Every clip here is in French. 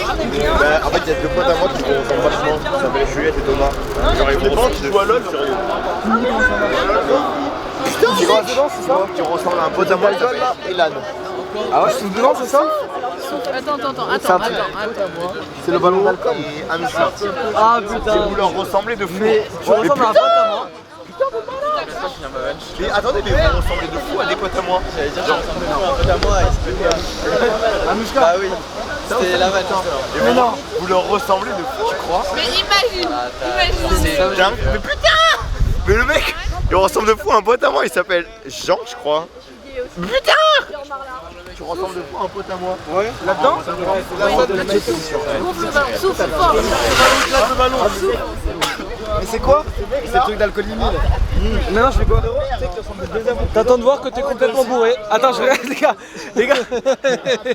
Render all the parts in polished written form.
En fait, il y a deux potes à moi qui font vachement, qui s'appellent Juliette et Thomas. Genre, ils font qui jouent à LoL, sérieux. Qui ressemble à un pote à moi qui s'appelle Elan. Ah ouais, c'est dedans, c'est ça? Attends. C'est le ballon d'alcool. Et Anushka. Ah putain. Vous leur ressemblez de fou. Mais tu ressembles à un pote à moi. Mais attendez, mais vous ressemblez de fou à des potes à moi. J'allais dire, j'ai ressemblé à un pote à moi et c'était Anushka. Ah oui, c'était la vanne. Mais non, vous leur ressemblez de fou, tu crois? Mais imagine. Mais putain! Mais le mec, il ressemble de fou à un pote à moi, il s'appelle Jean, je crois. Putain! Tu ressembles de fou à un pote à moi. Ouais. Là-dedans? Souffle fort. Mais c'est quoi? C'est le truc d'alcoolémie là. Maintenant je fais quoi? T'attends de voir que t'es complètement bourré. Attends, je regarde les gars.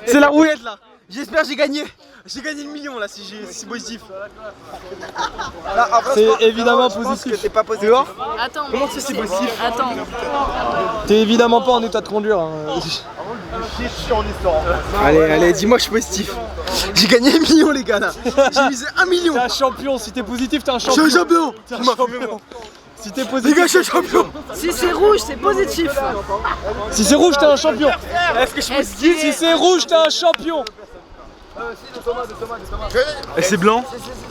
C'est la roulette là. J'espère que j'ai gagné. J'ai gagné le million là si c'est positif. C'est évidemment positif. T'es pas positif. Attends. Comment tu sais c'est positif? Attends. T'es évidemment pas en état de conduire. Hein. Allez, dis-moi que je suis positif. J'ai gagné 1 million les gars là. J'ai misé 1 million. T'es un champion, si t'es positif t'es un champion. Je suis un champion. T'es un champion. Si t'es positif, les gars, je suis un champion. Si c'est rouge, c'est positif. Si c'est rouge, t'es un champion. Est-ce que je suis positif? Si c'est rouge, t'es un champion. Et c'est blanc.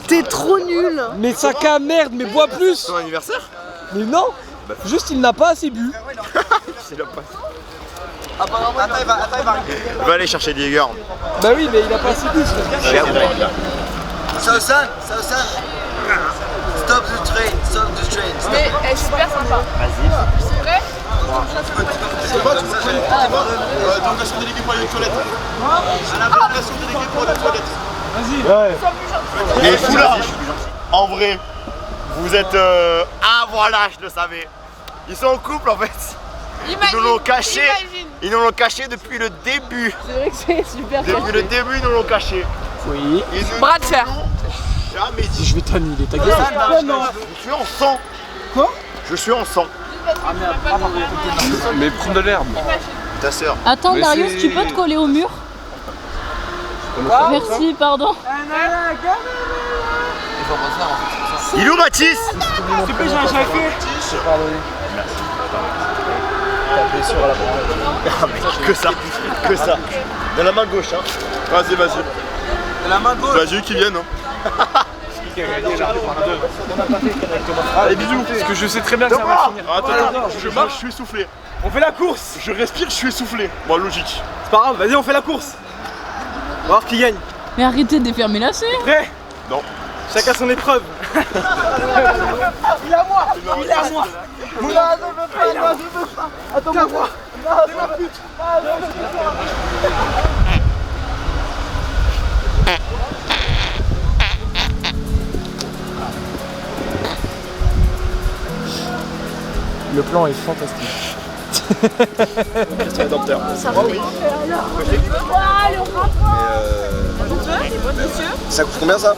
T'es trop nul. Mais sac à merde, mais bois plus. Ton anniversaire? Mais non. Juste il n'a pas assez bu. Attends, il va aller chercher des Jäger. Bah oui, mais il a pas assez bu. Sausan, stop the train. Mais elle est super sympa. Vas-y. C'est vrai? C'est quoi, tu veux Délégation déléguée pour les toilettes. Délégation déléguée pour les toilettes. Vas-y. Les fous là. En vrai, vous êtes. Ah voilà, je le savais. Ils sont en couple en fait. Ils nous l'ont caché. Ils nous l'ont caché depuis le début. C'est vrai que c'est super. Depuis le début, ils nous l'ont caché. Oui. Bras de fer. Jamais dit. Je vais t'annuler ta gueule. Je suis en sang. Quoi? Je suis en sang. Mais prends de l'herbe. Ta sœur. Attends, Darius, tu peux te coller au mur? Merci, pardon. Il est où Mathis? S'il te plaît, j'ai un jacket. Je t'ai pardonné. Taper sur la Ah mec, que ça. De la main gauche hein. Vas-y. De la main gauche. Bah j'ai eu qu'ils viennent hein. Allez bisous. Parce que je sais très bien que ça va finir. Attends, je marche, je suis essoufflé. On fait la course. Je respire, je suis essoufflé. Bon logique. C'est pas grave, vas-y on fait la course. On va voir qui gagne. Mais arrêtez de faire mes lacets. Prêt? Non. Chacun son épreuve. Il est à moi. Non, je veux pas. Attends-moi. C'est ma pute. Le plan est fantastique. Christian Rédempteur. Ça va. Ah, le rapport. Ça coûte combien ça?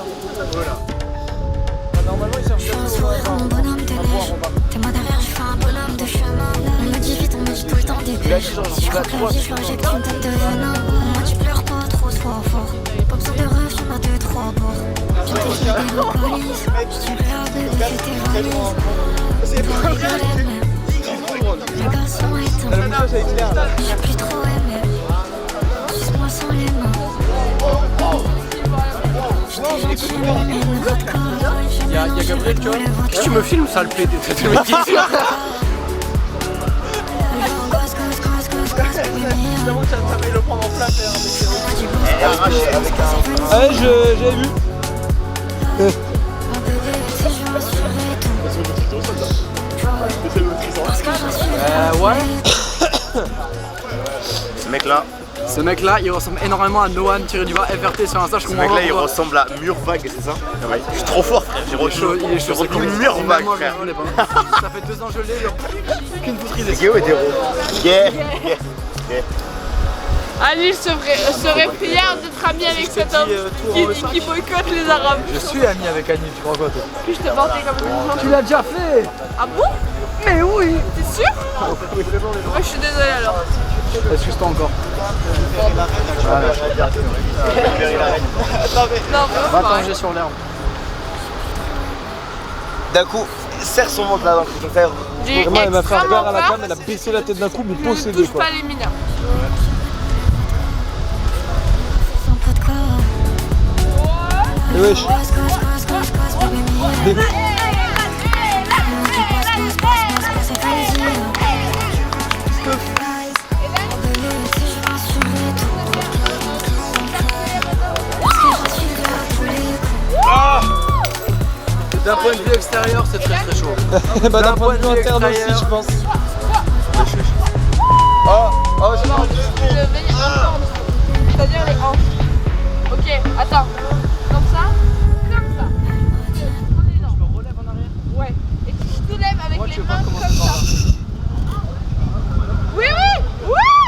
Normalement il cherche mon bonhomme de neige. T'es moi derrière, je fais un bonhomme de chemin. On me dit vite, on me dit tout le temps dépêche. Si je crois que la vie, je injecte une tête de venin. Moi tu pleures pas trop fort. Pas besoin de rêve, j'en ai 2-3 bords. Je t'ai dit des vocalises. Je suis là, bébé, fais tes valises. C'est pas rigoler, mais les gars sont éteints. J'ai plus trop aimé. Juste moi sans les mains. Il y a Gabriel, tu vois. Tu me filmes ça le plaît. Ouais, j'ai vu. Ouais. Ce mec là, il ressemble énormément à Noan FRT sur Insta. Je comprends pas. il ressemble à Murvag, c'est ça? Je suis trop fort frère, Il est chaud, c'est retenu Murvag frère. Ça fait 2 ans que je l'ai, qu'une poutrie C'est Guéo et Déro. Yeah. Alice serait fière d'être amie avec cet homme qui boycotte les Arabes. Je suis ami avec Annie, tu crois quoi toi? Puis je te portais comme une Tu l'as déjà fait. Ah bon? Mais oui. T'es sûr? Moi je suis désolée alors. Excuse-toi encore. Va t'allonger sur l'herbe. D'un coup, serre son ventre là dans le faire. J'ai eu Vraiment, elle m'a fait un regard à la extrêmement cam, elle a baissé la tête d'un coup, mais peur. Ne possédée touche quoi. pas les mineurs. Sans pot de corps. Et wesh. Gosse, baby, Des- c'est plaisir. Si je rassurais tout. Parce que je suis là tous les coups. D'un point de vue extérieur, c'est très très chaud. Bah d'un point de vue interne aussi, je pense. Le venir ensemble. C'est-à-dire les hanches. Ok, attends. Comme ça. On est là. Je me relève en arrière. Ouais. Et tu te lèves avec les mains comme ça. Oui, oui. Ouais.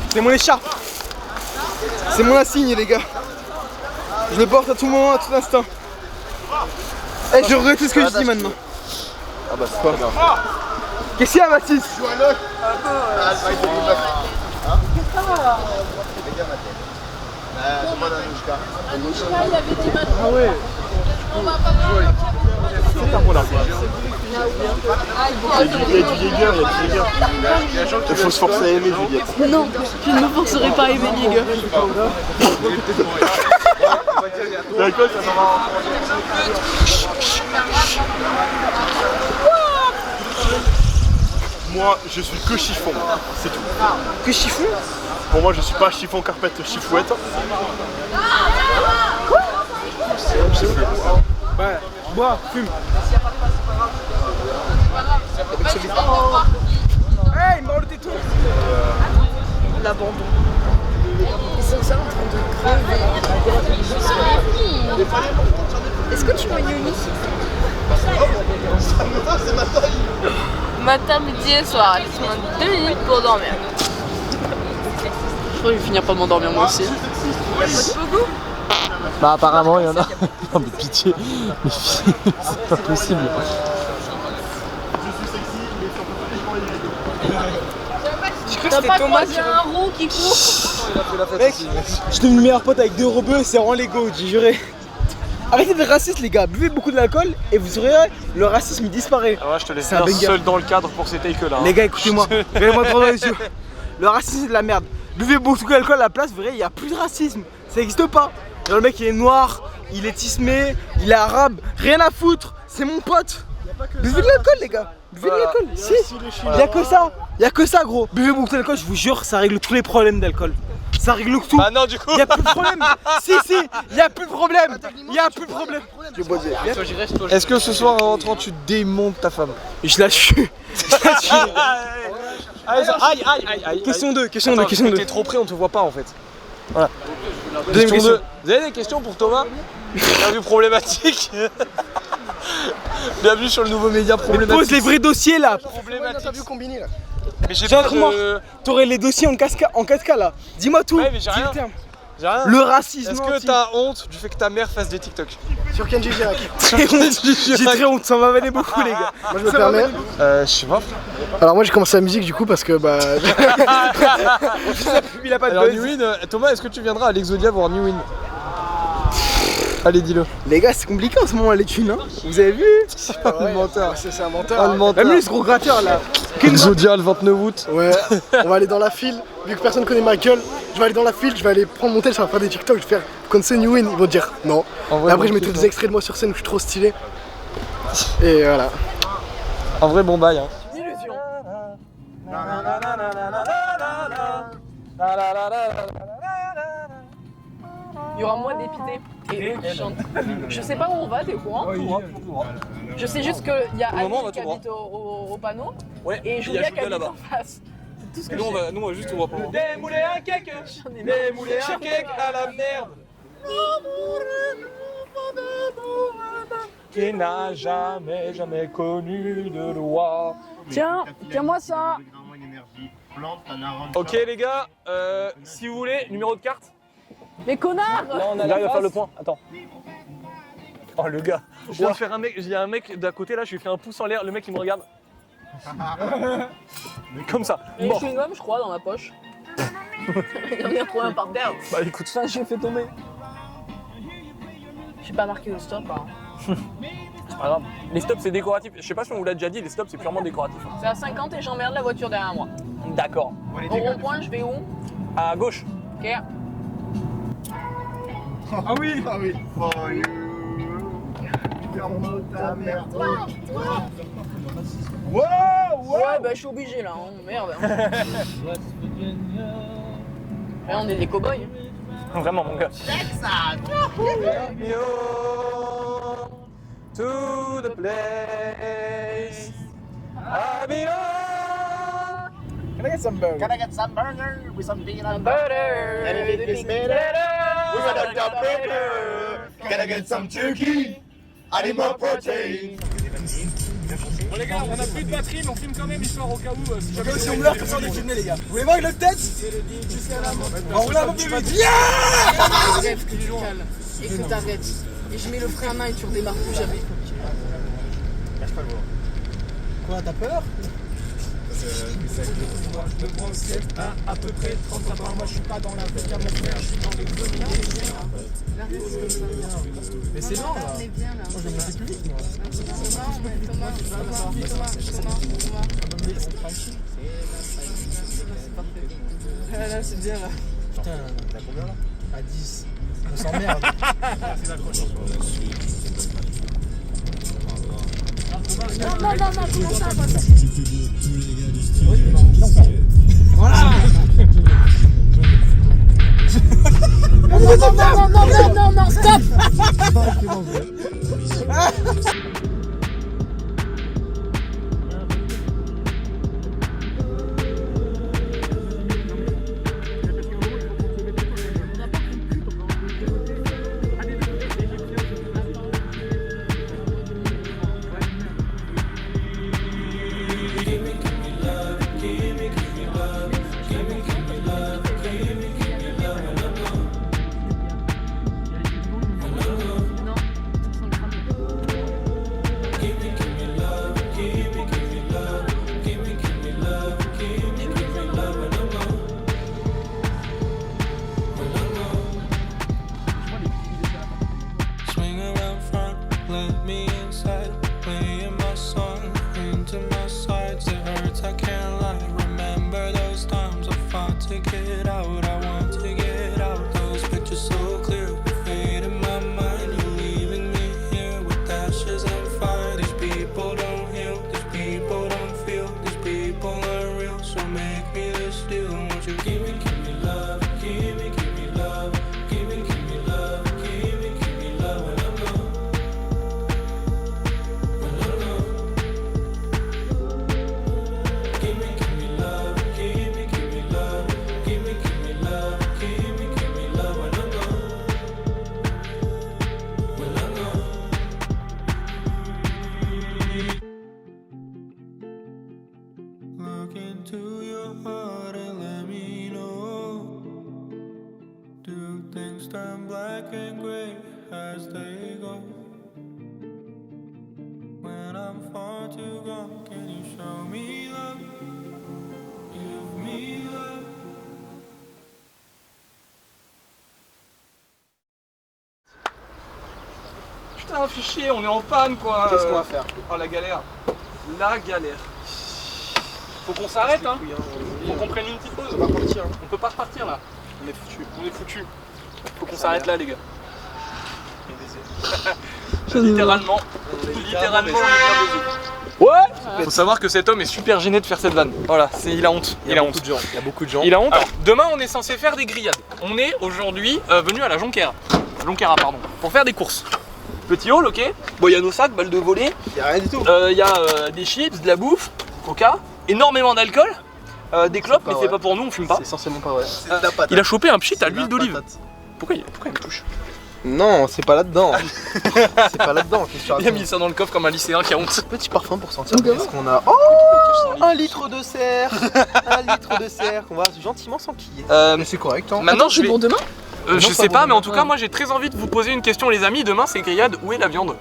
C'est mon écharpe. C'est mon insigne les gars. Je le porte à tout moment, à tout instant. Eh, je regrette tout ce que je dis maintenant. Ah bah c'est pas grave. Qu'est-ce qu'il y a Mathis? Il faut se forcer à aimer Juliette. Non, je ne me forcerai pas à aimer Jäger. Moi, je suis que chiffon, c'est tout. Que chiffon? Pour moi, je suis pas chiffon carpette chiffouette. Ouais, bois, fume. Hey, il m'a enlevé tout. L'abandon. Ils sont ça en train de crever. Est-ce que tu vois Yoni? Matin, midi et soir. Il se manque 2 minutes pour dormir. Je crois que je vais finir par m'endormir moi aussi. Beaucoup. Bah apparemment il y en a. Non mais pitié, les filles, c'est pas possible. Je crois que c'était Thomas qui... un roux qui court. Mec, je suis devenu meilleur pote avec 2 rebeux, c'est vraiment l'ego, j'ai juré. Arrêtez d'être raciste les gars, buvez beaucoup d'alcool et vous verrez, le racisme il disparaît. Ah ouais, je te laisse C'est un bien banger. seul dans le cadre pour ces takes là. Les gars écoutez-moi, regardez-moi droit dans les yeux. Le racisme c'est de la merde. Buvez beaucoup d'alcool à la place, vous verrez, il n'y a plus de racisme. Ça n'existe pas. Genre, le mec il est noir, il est tismé, il est arabe, rien à foutre, c'est mon pote. Buvez de l'alcool les gars, buvez de l'alcool, si. Il y a que ça, il y a que ça gros. Buvez beaucoup d'alcool, je vous jure, ça règle tous les problèmes d'alcool. Ça règle tout. Ah non, du coup. Il y a plus de problème. Si, il y a plus de problème. Il y a plus de problème. Est-ce que ce soir en rentrant tu démontes ta femme? Je la tue. Aïe. Question 2, question Attends, 2, question 2. T'es trop près, on te voit pas en fait. Voilà. Deuxième Question question. 2. Vous avez des questions pour Thomas? Bienvenue problématique. Bienvenue sur le nouveau média Pose problématique. les vrais dossiers là. Problématique. Mais j'ai J'ai un pas truc mort. de... T'aurais les dossiers en 4K là. Dis-moi tout. Ouais, mais j'ai Dis rien. le terme. J'ai rien. Le racisme. Est-ce que anti. t'as honte du fait que ta mère fasse des TikTok? Sur Kenji Girac. Très honte. J'ai très honte, ça m'a vanné beaucoup les gars. Moi je me permets. Je sais pas. Alors moi j'ai commencé la musique du coup parce que bah. Il a pas de Alors buzz. Newin, Thomas, est-ce que tu viendras à l'Exodia voir Newin? Allez, dis-le. Les gars, c'est compliqué en ce moment les thunes, hein. Vous avez vu? Le menteur. C'est un menteur. Ah, le menteur. Même lui ce gros gratteur là. Exodia le 29 août. Ouais, on va aller dans la file. Vu que personne connaît ma gueule, je vais aller dans la file, je vais aller prendre mon tel, je vais faire des TikTok, je vais faire. Vous connaissez New Win? Ils vont dire non. En vrai, Et après je bon mettrai kiff, des extraits de moi sur scène où je suis trop stylé. Et voilà. En vrai, bon bail. Hein. Il y aura moins d'épités et eux qui chantent. Je sais pas où on va, t'es au courant? Je sais juste qu'il y a Pour le moment, on va Ali qui tout droit. habite au panneau Ouais, et il y a Julia qui Julia habite là-bas. en face. C'est tout ce que Nous, je sais. on va juste tout droit pour Démouler un cake. J'en ai marre. Démouler un cake à la merde. Qui n'a jamais connu de loi. Tiens, tiens-moi ça. Ok les gars, si vous voulez, numéro de carte. Mais connard! Là on arrive à faire le point, attends. Oh le gars, je viens de faire un mec, il y a un mec d'à côté là, je lui ai fait un pouce en l'air, le mec il me regarde. Comme ça. Et Bon. chewing-gum, je crois, dans ma poche. J'en ai retrouvé un par terre. Bah écoute. Ça, j'ai fait tomber. J'ai pas marqué le stop. Hein. C'est pas grave. Les stops c'est décoratif. Je sais pas si on vous l'a déjà dit, les stops c'est purement décoratif. C'est à 50 et j'emmerde la voiture derrière moi. D'accord. Au rond-point, je vais où? À gauche. Ok. Ah oui. Ah oui. For you. Ferme ta merde. Wow, wow. Ouais, bah je suis obligé là, hein. Merde. Là, on est des cow-boys. Vraiment mon gars. Texas. Yo, to the place I belong. Can I get some burger? Can I get some burger with some peanut Butter. And if it is better, we got a job better. Can I get some turkey? Animal protein. Bon les gars, on a plus de batterie mais on filme quand même histoire au cas où si jamais Si on meurt, comme ça on est filmé les gars. Vous voulez voir une autre tête? On roule un peu plus vite. Rêve que tu cales et que t'arrêtes. Et je mets le frein à main et tu redémarres plus jamais. Quoi, t'as peur? à peu près 35 par mois, je suis pas dans la fête à mon frère, je suis dans les Mais c'est lent là. On est bien là. Moi je vais monter plus vite moi. Thomas. Là, c'est bien là. Putain, t'as combien là? À 10. On s'emmerde. Non, comment ça va? Voilà. Non, stop! Swing around front, let me inside. Playing my song into my sides. It hurts, I can't lie. Remember those times I fought to get out. I want to get out. Those pictures so clear, fade in my mind. You're leaving me here with ashes and fire. These people don't heal, these people don't feel, these people are real. So make me this deal. Won't you give me love, give me love, give me love, give me love when I'm gone. When I'm gone. Give me love, give me love, give me love, give me love when I'm gone. When I'm gone. Look into your heart and let me know. Do things turn black and gray as they go? When I'm far too gone, can you show me love? Give me love. Putain, fais chier, on est en panne quoi. Qu'est-ce qu'on va faire? Oh la galère. La galère. Faut qu'on s'arrête hein. Faut qu'on prenne une petite pause. On va repartir. On peut pas repartir là. On est foutu. On est foutu. Faut qu'on s'arrête là les gars. Littéralement. Littéralement on est bien baisé. Ouais. Faut savoir que cet homme est super gêné de faire cette vanne. Voilà, il a honte. Il a honte. Il y a beaucoup de gens. Il a honte. Alors, demain on est censé faire des grillades. On est aujourd'hui venu à la Jonquera. Jonquera pardon. Pour faire des courses. Petit hall, ok. Bon, il y a nos sacs, balles de volley. Il y a rien du tout. Il y a des chips, de la bouffe, coca, énormément d'alcool, des clopes, mais c'est pas pour nous, on fume pas. C'est essentiellement pas vrai. C'est de la patate. Il a chopé un pchit à l'huile d'olive. Pourquoi il me touche? Non, c'est pas là-dedans. C'est pas là-dedans. Il a mis ça dans le coffre comme un lycéen qui a honte. Petit parfum pour sentir. Qu'est-ce qu'on a? Oh, 1 litre de serre. 1 litre de serre qu'on va gentiment s'enquiller. Mais c'est correct. Hein. Maintenant, je vais. Pour demain? Je sais pas, mais en tout cas, moi j'ai très envie de vous poser une question, les amis. Demain, c'est grillade. Où est la viande?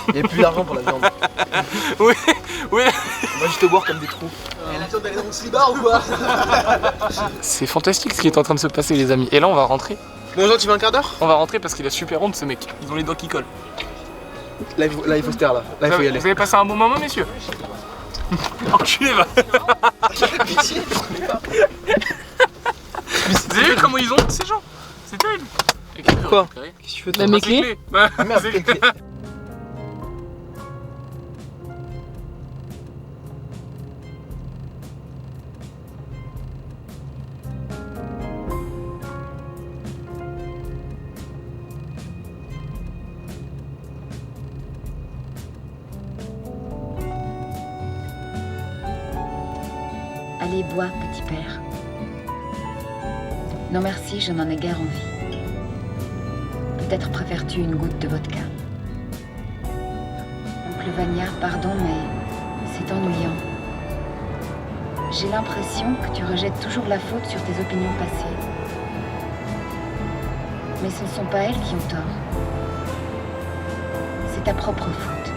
Il y a plus d'argent pour la viande. Oui, oui. On va juste te boire comme des trous. Elle attend d'aller dans le slibard ou quoi? C'est fantastique ce qui est en train de se passer les amis. Et là on va rentrer. Bon Jean, tu veux un quart d'heure? On va rentrer parce qu'il a super honte ce mec. Ils ont les doigts qui collent. Là il faut se taire là. Là il faut y aller. Vous avez passé un bon moment messieurs? Enculé va. Vous avez vu comment ils ont ces gens? C'est terrible. Quoi? Qu'est-ce que tu fais toi? Mes clés. Bah, Merde, c'est tes clés. Allez, bois, petit père. Non merci, je n'en ai guère envie. Peut-être préfères-tu une goutte de vodka. Oncle Vania, pardon, mais c'est ennuyant. J'ai l'impression que tu rejettes toujours la faute sur tes opinions passées. Mais ce ne sont pas elles qui ont tort. C'est ta propre faute.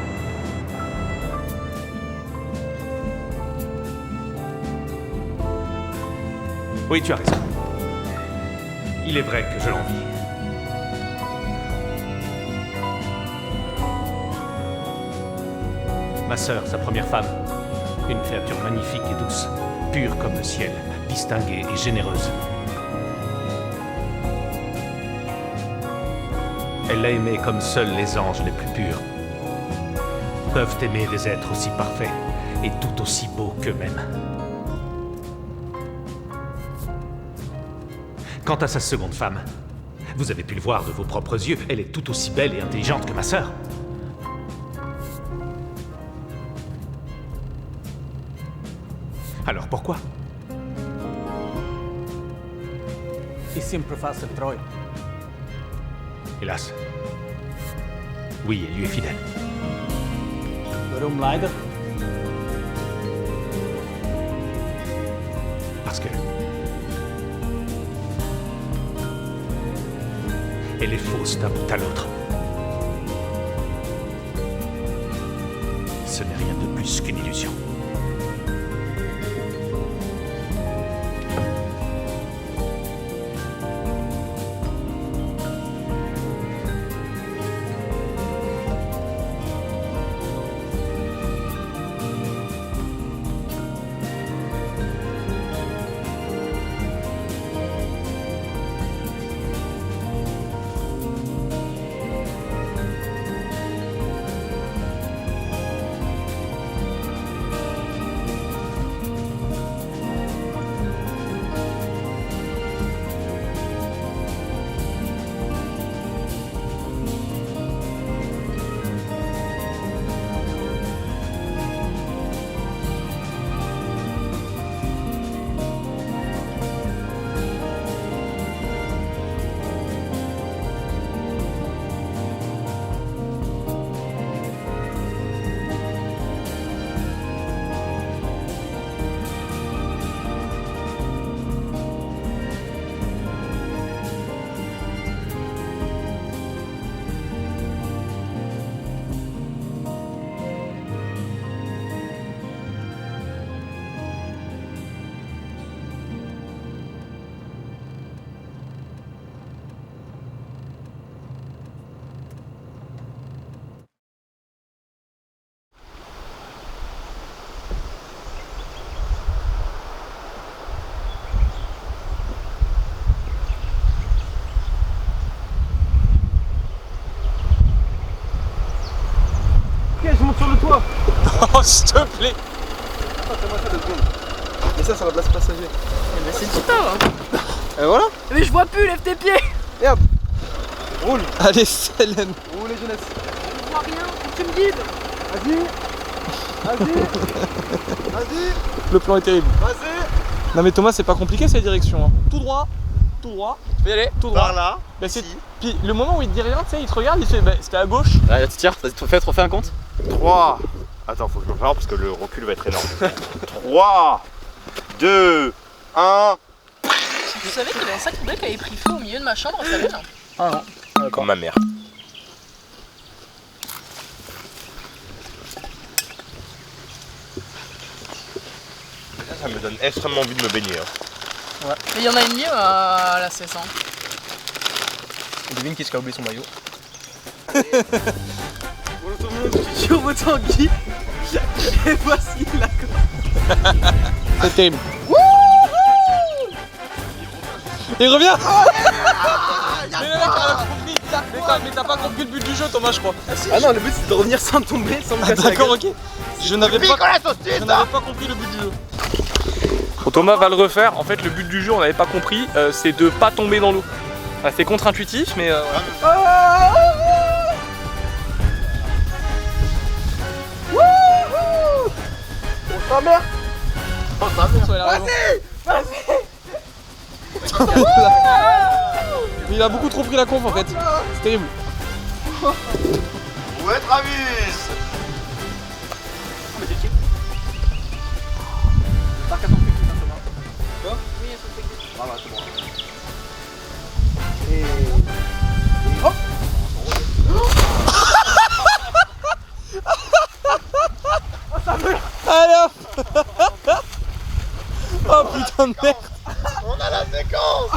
Oui, tu as raison. Il est vrai que je l'envie. Ma sœur, sa première femme, une créature magnifique et douce, pure comme le ciel, distinguée et généreuse. Elle l'a aimée comme seuls les anges les plus purs peuvent aimer des êtres aussi parfaits et tout aussi beaux qu'eux-mêmes. Quant à sa seconde femme, vous avez pu le voir de vos propres yeux, elle est tout aussi belle et intelligente que ma sœur. Alors pourquoi? E sempre faça Troy. Hélas. Oui, elle lui est fidèle. Waarom leider? Parce que... elle est fausse d'un bout à l'autre. Ce n'est rien de plus qu'une illusion. Oh, s'il te plaît. Attends, fais-moi ça 2 secondes. Et ça va place passager. Eh ben c'est super hein. Et voilà. Mais je vois plus, lève tes pieds. Merde. Roule. Allez, Célène. Roulez, jeunesse. Je vois rien, faut que tu me guides. Vas-y. Vas-y. Vas-y. Le plan est terrible. Vas-y. Non mais Thomas, c'est pas compliqué cette direction. Hein. Tout droit. Tout droit. Tu peux y aller. Tout droit. Par là. Bah, puis le moment où il te dit rien, tu sais, il te regarde, il te fait bah, c'était à gauche. Allez, tu tires, vas-y, refais un compte. 3. Attends, faut que je me prépare parce que le recul va être énorme. 3, 2, 1. Vous savez qu'il y avait un sac poubelle qui avait pris feu au milieu de ma chambre, ça va. Ah non. Comme ma mère. ça me donne extrêmement envie de me baigner. Hein. Ouais. Mais il y en a une mieux à la 16 ans. Devine qui a oublié son maillot. Bonjour tout le monde, je suis sur votre Tanguy. Et voici la course. C'est terrible. Il revient. Mais t'as pas compris le but du jeu, Thomas, je crois. Ah non, le but c'est de revenir sans tomber, sans me casser. D'accord, ok. Je n'avais pas compris le but du jeu. Bon, Thomas va le refaire. En fait, le but du jeu, on n'avait pas compris, c'est de pas tomber dans l'eau. C'est contre-intuitif, mais. Oh merde. Oh, vas-y. Mais il a beaucoup trop pris la conf en fait. C'est terrible. Ouais, Travis. Quoi? Oui, elles sont techniques. Ah bah c'est bon. Et hop. Oh ça meurt. Allez hop. Oh putain de merde. On a la séquence.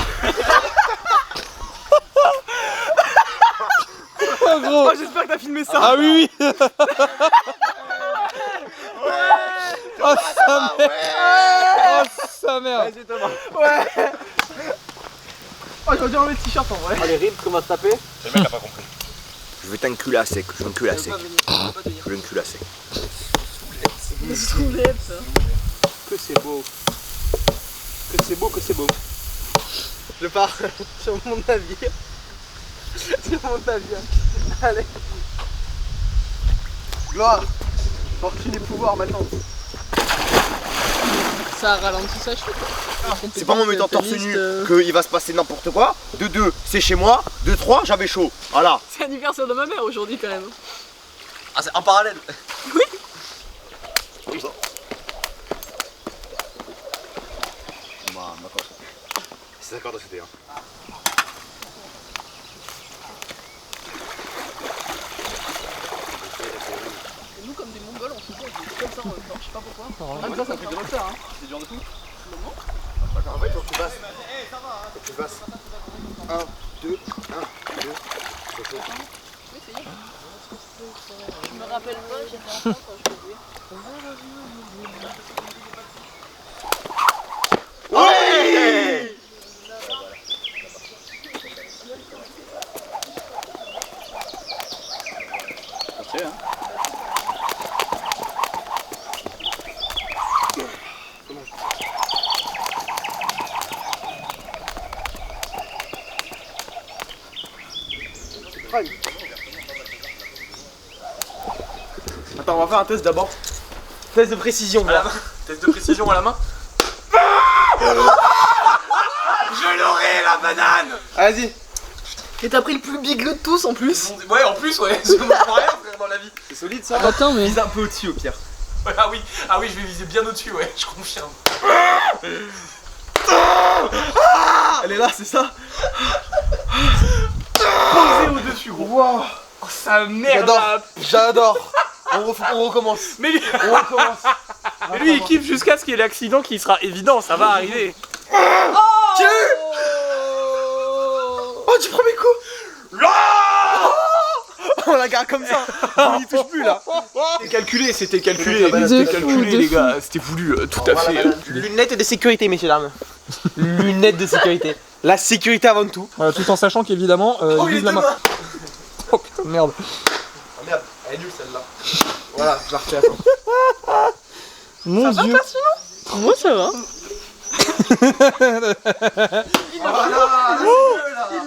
Oh gros. Oh, j'espère que t'as filmé ça. Ah oui oui. Oh sa mère. Oh sa mère. Vas-y Thomas. Ouais. Oh j'aurais dû enlever le t-shirt en vrai. Allez Rib, comment se taper? Le mec a pas compris. Je veux t'enculer à sec, je veux t'enculer à sec. Je veux t'enculer à sec. Soulève ça. Que c'est beau. Que c'est beau, que c'est beau. Je pars sur mon navire. Sur mon navire. Allez. Gloire. Fortune et pouvoir maintenant. Ça ralentit sa chute. C'est pas en me mettant torse nu qu'il va se passer n'importe quoi. De 2, c'est chez moi. De 3, j'avais chaud. Voilà. C'est l'anniversaire de ma mère aujourd'hui quand même. Ah, c'est en parallèle. Oui. Comme ça. C'est d'accord de c'était un. Et nous comme des mongols on se fait comme ça en même temps, je sais pas pourquoi. Même ça fait de l'autre hein. C'est dur de tout. En fait, faut que tu passes. Faut que tu passes. 1, 2, 1, 2. Oui, c'est bien. Je me rappelle pas, j'étais enfant quand je faisais. Ouais. Attends, on va faire un test d'abord. Test de précision. À la main. Test de précision à la main. Je l'aurai la banane. Vas-y. Et t'as pris le plus big de tous en plus. Ouais, en plus, ouais. Je comprends rien frère dans la vie. C'est solide ça. Attends, mais. Vise un peu au-dessus au pire. Ouais, ah oui, je vais viser bien au-dessus, ouais, je confirme. Elle est là, c'est ça. Posé au-dessus, gros. Wow. Oh, sa merde. J'adore. On recommence. Mais lui, On recommence. mais lui il kiffe jusqu'à ce qu'il y ait l'accident qui sera évident, ça va arriver. Tiens. Oh, du premier coup. On la garde comme ça. On n'y touche plus là. C'était calculé, les gars, c'était voulu, tout à fait. Lunettes de sécurité, messieurs dames. Lunettes de sécurité. La sécurité avant tout. Tout en sachant qu'évidemment, il vise la main. Oh merde. Ah merde, elle est nulle celle-là. Voilà, je la refais. Mon Dieu. Moi ça va.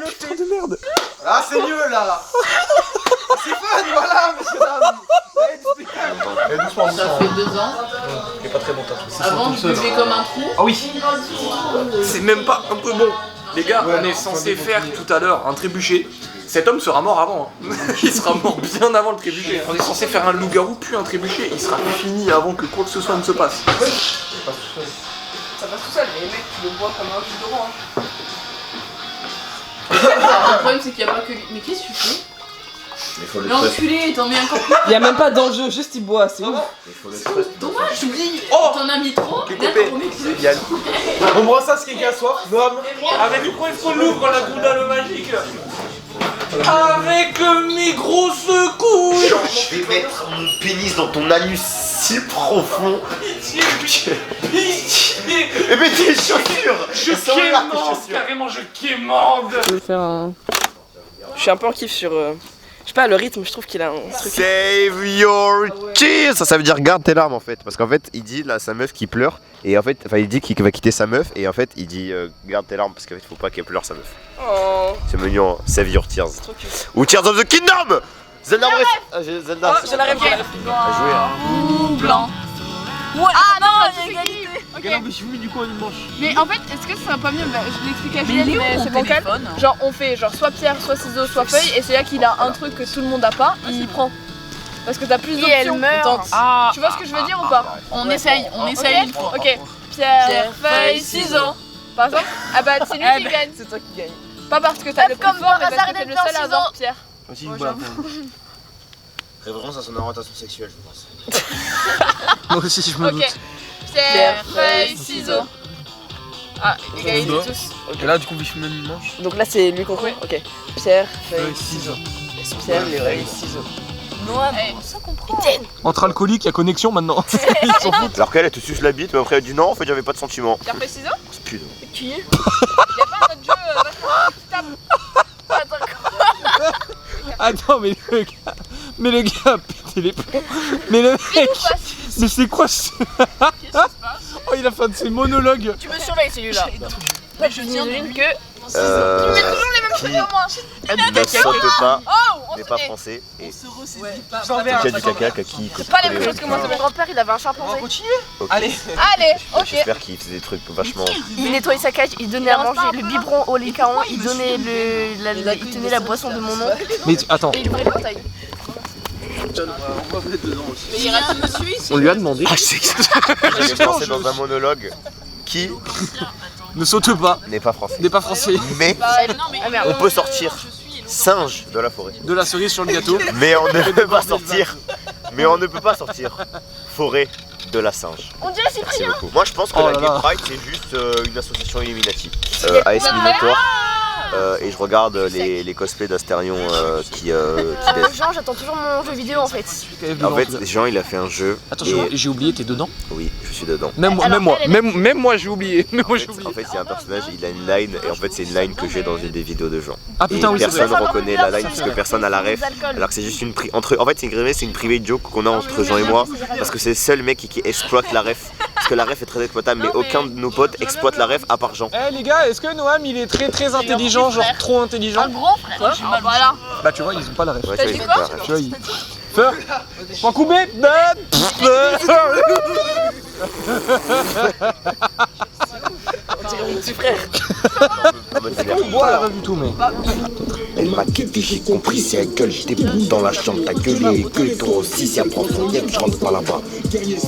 Putain de merde. Ah, c'est mieux là. C'est fun, voilà, messieurs dames. Ça fait 2 ans. C'est pas très bon, t'as. Avant je buvais comme un trou. Ah oui. C'est même pas un peu bon. Les gars, on est censé faire tout à l'heure un trébuchet. Cet homme sera mort avant. Hein. Il sera mort bien avant le trébuchet. On est censé faire un loup-garou puis un trébuchet. Il sera fini avant que quoi que ce soit ne se passe. Ça passe tout seul, mais les mecs tu le bois comme un jus d'orange. Le problème c'est qu'il n'y a pas que lui. Mais qu'est-ce que tu fais? Mais enculé, t'en mets encore plus. Y'a même pas d'enjeu, juste il boit, c'est ouf. Dommage, j'oublie. Oh, t'en as mis trop. Les Là, copains. t'en remets plus. On brosse ça, ce qui est à soif, Noam. Avec le coin il l'ouvre la Gouda le magique. Avec mes grosses couilles. Je vais mettre mon pénis dans ton anus si profond. Pitié. Et mais tes chaussures. Je quémande, carrément je quémande. Je vais faire un... Je suis un peu en kiff sur... Je sais pas, le rythme, je trouve qu'il a un truc... Save your tears. Ça veut dire garde tes larmes en fait. Parce qu'en fait il dit là sa meuf qui pleure. Et en fait, enfin il dit qu'il va quitter sa meuf. Et en fait il dit garde tes larmes parce qu'en fait faut pas qu'elle pleure sa meuf. Oh. C'est mignon, save your tears. Ou Tears of the Kingdom. Zelda Breath. Ah, Zelda. Oh, j'ai la rêve. À jouer hein. Blanc. Ouais, ah non, il y a égalité. Ok, non, mais je vous mets du coup en une manche. Mais en fait, est-ce que ce serait pas mieux, bah, je l'explique à Mais Juliette, il est où mais mon c'est bancal. téléphone Genre, on fait genre soit pierre, soit ciseaux, soit feuille, et celui-là qui a un truc que tout le monde a pas, il prend. Parce que t'as plus d'options. Et elle meurt. Ah, tu vois ce que je veux dire ou pas? On essaye une fois. Ok, pierre, feuille, ciseaux. Par exemple, ah bah c'est lui qui gagne. C'est toi qui gagne. Pas parce que t'as le plus comme fort, mais par parce que hasard, t'es le d'être seul à dans avoir pierre. Référence à son orientation sexuelle je pense. Moi aussi je me doute. Ok, pierre, feuille, ciseaux. Ah, égalité tous. Et là du coup je mets une manche. Donc là c'est lui qu'on fait. Ok. Pierre, feuille, ciseaux. Pierre, feuille, ciseaux. Noam, ça comprend. Entre alcooliques, il y a connexion maintenant. Ils s'en foutent. Alors qu'elle te suce la bite mais après elle dit non en fait j'avais pas de sentiments. Pierre, feuille, ciseaux? C'est putain. Qui est? Y'a pas un autre jeu vachement équitable. Attends, quoi? Attends, mais le gars a pété les plombs. Mais le mec, mais c'est quoi ce... Oh, il a fait un de ses monologues. Tu me surveilles celui-là. Je dis une que... Tu mets Euh, toujours les mêmes trucs sur moi. ne saute pas, Oh, n'est pas français et J'ai du caca kaki. c'est pas les mêmes choses que moi, c'est mon grand-père, il avait un chimpanzé. Allez. Allez, ok. J'espère qu'il faisait des trucs vachement. Il nettoyait sa cage, il donnait à manger le biberon au licaon, il donnait il tenait la boisson de mon oncle. Mais attends. Et il ouvrait le portail. Mais il rate dessus ici. On lui a demandé. Ah, j'ai pensé dans un monologue qui ne saute pas. N'est pas français. N'est pas français. Mais on peut sortir singe de la forêt. De la cerise sur le gâteau. Mais on ne peut pas sortir. Mais on ne peut pas sortir forêt de la singe. On dirait Merci Cyprien. beaucoup. Moi je pense que Oh la là Gay là. Pride c'est juste une association Illuminati. AS Minotaur. Et je regarde les cosplays d'Astérion qui baissent. Jean, j'attends toujours mon jeu vidéo en fait. En fait, Jean il a fait un jeu. Attends, et... j'ai oublié, t'es dedans? Oui, je suis dedans. Même moi j'ai oublié. En fait, il y a un personnage, il a une line, et en fait, c'est une line que j'ai dans une des vidéos de Jean. Ah putain, et oui, c'est personne vrai. reconnaît la line puisque personne n'a la ref. Alors que c'est juste une entre. En fait, c'est une private joke qu'on a entre Jean et moi parce que c'est le seul mec qui exploite la ref. Parce que la ref est très exploitable, mais aucun de nos potes exploite la ref à part Jean. Eh les gars, est-ce que Noam il est très intelligent, genre trop intelligent? Un gros frère. Quoi voilà. Bah tu vois, ils ont pas la ref. Ouais, T'as dit quoi? Tu vois, ils... Feur. Point coupé. On dirait mon petit frère. Il boit là, pas du tout, mais. Elle m'a quitté, j'ai compris, c'est elle gueule, j'étais dans la chambre, t'as gueulé, gueule toi aussi, si elle prend son yep, je rentre pas là-bas.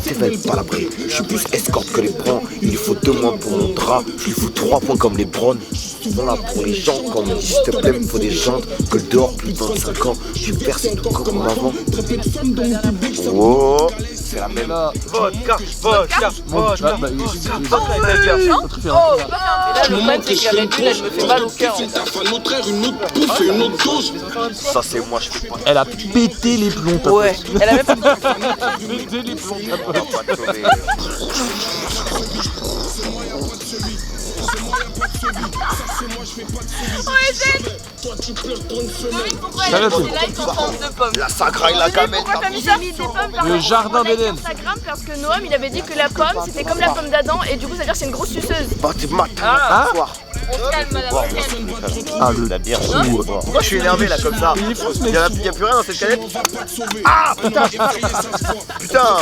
C'est pas la brille, je suis plus escorte que les broncs, il lui faut 2 mois pour mon drap, je lui fous 3 points comme les browns. Je suis souvent là pour les gens, quand on me dit s'il te plaît, il me faut des jantes, que dehors plus de 25 ans, je suis percé tout comme avant. Oh, c'est la même. Vodka. Bah oui, c'est Et là, le problème, c'est que la Red Bull, elle me fait mal au cœur. Ça, c'est moi, je fais pas. Elle a pété les plombs, ta Ouais, pote. elle a même pas pété les plombs, ta pote. La sacra et la gamelle. Pourquoi t'as mis ça? Des pommes par Le jardin d'Éden. Instagram parce que Noam il avait dit que la pomme c'était comme la pomme d'Adam et du coup ça veut dire que c'est une grosse suceuse. Bah, t'es mat. Ah. Soir. On se calme madame, on se calme. Ah, la bière chou. Moi, je suis énervé là comme ça. Il y a plus rien dans cette canette. Ah putain. Putain.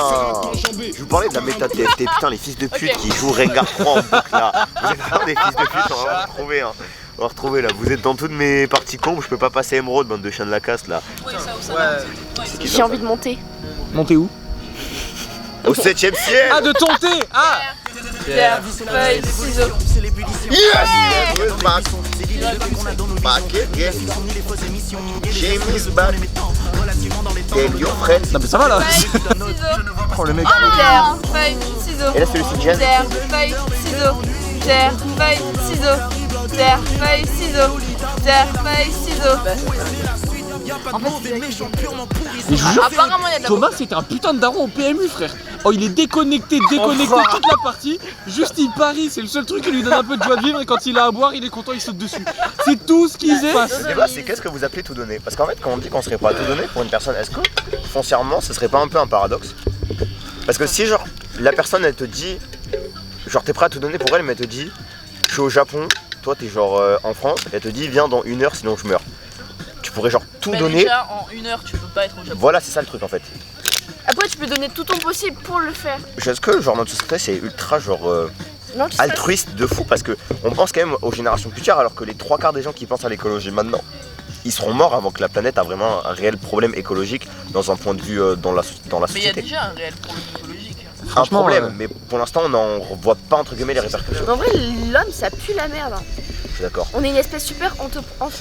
Je vous parlais de la méta TFT. Putain, les fils de pute qui jouent Rengar 3 en boucle là. Vous êtes vraiment des fils de pute, on va retrouver hein. On va retrouver là. Vous êtes dans toutes mes parties combes. Je peux pas passer Emerald, bande de chiens de la casse là. J'ai envie de monter. Monter où? Au 7ème ciel. Ah, de tonter. Ah. Pierre, feuille, ciseaux. Yes. Bah, ok. James Bond. Tell your friends. Non mais ça va là. Ciseaux. Oh le mec. Terre, feuille, ciseaux. Et là, celui-ci, Jazz. Terre, feuille, ciseaux. Terre, feuille, ciseaux. Terre, feuille, ciseaux. Terre, feuille, ciseaux. En fait, c'est Mais je vous jure, apparemment, il y a de la Thomas c'était un putain de daron au PMU frère. Oh il est déconnecté toute la partie. Juste il parie, c'est le seul truc qui lui donne un peu de joie de vivre et quand il a à boire il est content, il saute dessus. C'est tout ce qu'il passe. Le débat c'est qu'est-ce que vous appelez tout donner? Parce qu'en fait quand on dit qu'on serait pas tout donné pour une personne, est-ce que foncièrement ce serait pas un peu un paradoxe? Parce que si genre la personne elle te dit, genre t'es prêt à tout donner pour elle mais elle te dit je suis au Japon, toi t'es genre en France, elle te dit viens dans 1 heure sinon je meurs. Tu pourrais genre tout donner. Déjà en 1 heure tu peux pas être au Japon. Voilà c'est ça le truc en fait. Après, tu peux donner tout ton possible pour le faire. Est-ce que genre notre société c'est ultra genre altruiste de fou parce que on pense quand même aux générations futures alors que les 3/4 des gens qui pensent à l'écologie maintenant ils seront morts avant que la planète a vraiment un réel problème écologique dans un point de vue dans la Mais il y a société. déjà un réel problème écologique. Un problème, mais pour l'instant on n'en voit pas entre guillemets les répercussions. En vrai, l'homme ça pue la merde. Je suis d'accord. On est une espèce super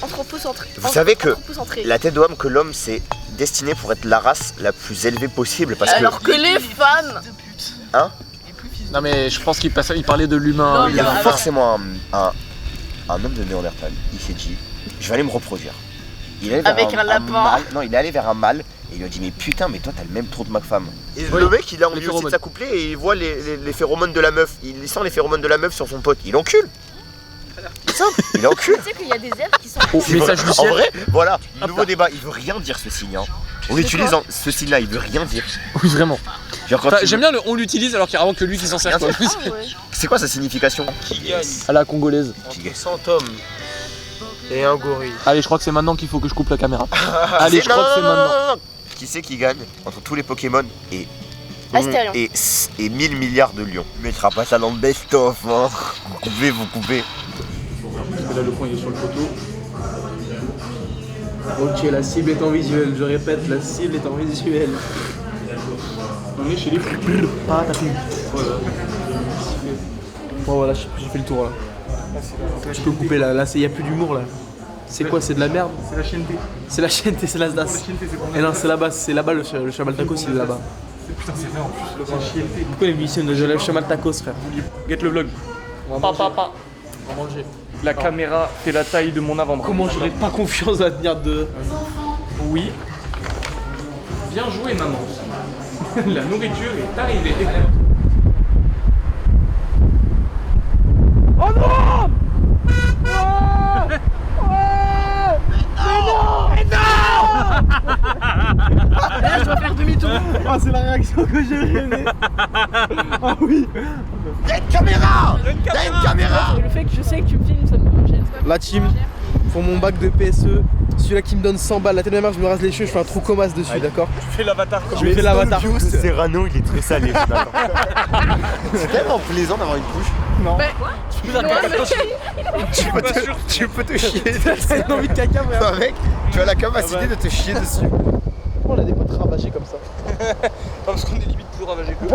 anthropocentrée. Vous savez que la tête d'homme que l'homme c'est destiné pour être la race la plus élevée possible parce Alors que les femmes. Hein? Non mais je pense qu'il parlait de l'humain. Il y a forcément un homme de Néandertal, il s'est dit je vais aller me reproduire. Il est allé vers Avec un lapin. mâle. Non, il est allé vers un mâle et il lui a dit mais putain mais toi t'as le même trou de ma femme. Et le mec il a envie aussi de s'accoupler et il voit les phéromones de la meuf. Il sent les phéromones de la meuf sur son pote. Il encule. Il encule. Tu sais qu'il y a des êtres qui sont. Message du ciel. En vrai, voilà, nouveau débat. Il veut rien dire ce signe. Hein. On utilise ce signe-là, il veut rien dire. Oui, vraiment. Enfin, j'aime bien on l'utilise alors qu'il n'y a vraiment que lui qui s'en sert. Quoi. C'est quoi sa signification? Qui gagne? À la congolaise. 100 hommes et un gorille. Allez, je crois que c'est maintenant qu'il faut que je coupe la caméra. Allez, je crois que c'est maintenant. Qui c'est qui gagne entre tous les Pokémon et Astérion. et 1000 milliards de lions? Il mettra pas ça dans le best-of, hein. Vous coupez. Parce que là, le point il est sur le poteau. Ok, la cible est en visuel. Je répète, la cible est en visuel. On est chez les pas tapis. Voilà. Bon, voilà, j'ai fait le tour là. Je peux couper là. Là, il n'y a plus d'humour là. C'est quoi? C'est de la merde? C'est la chienneté. C'est la chienneté, c'est l'asdas. Et non, c'est là-bas, le chamal tacos, il est là-bas. Putain, c'est vrai en plus. C'est chienté. Pourquoi les musiciens de le chamal tacos, frère? Get le vlog. On va manger. La caméra fait la taille de mon avant-bras. Comment j'aurais pas confiance à tenir de... Oui. Bien joué, maman. La nourriture est arrivée. Oh non! Ouais! Ouais! Mais non! Mais non! Et là, je dois faire demi-tour. Ah, c'est la réaction que j'ai rêvé. Ah oui! Y'a une caméra! Y'a une caméra! Le fait que je sais que tu me filmes, ça me gêne. La team, pour mon bac de PSE, celui-là qui me donne 100 balles, la tête de ma mère, je me rase les cheveux, je fais un trou comasse dessus, d'accord? Tu fais l'avatar comme Je fais l'avatar. Serrano, il est très salé. C'est tellement plaisant d'avoir une couche. Non. Mais quoi? Tu peux te chier. T'as envie de caca, mais... Toi, mec, tu as la capacité de te chier dessus. On a des potes ravagés comme ça. Parce qu'on est limite plus ravagés que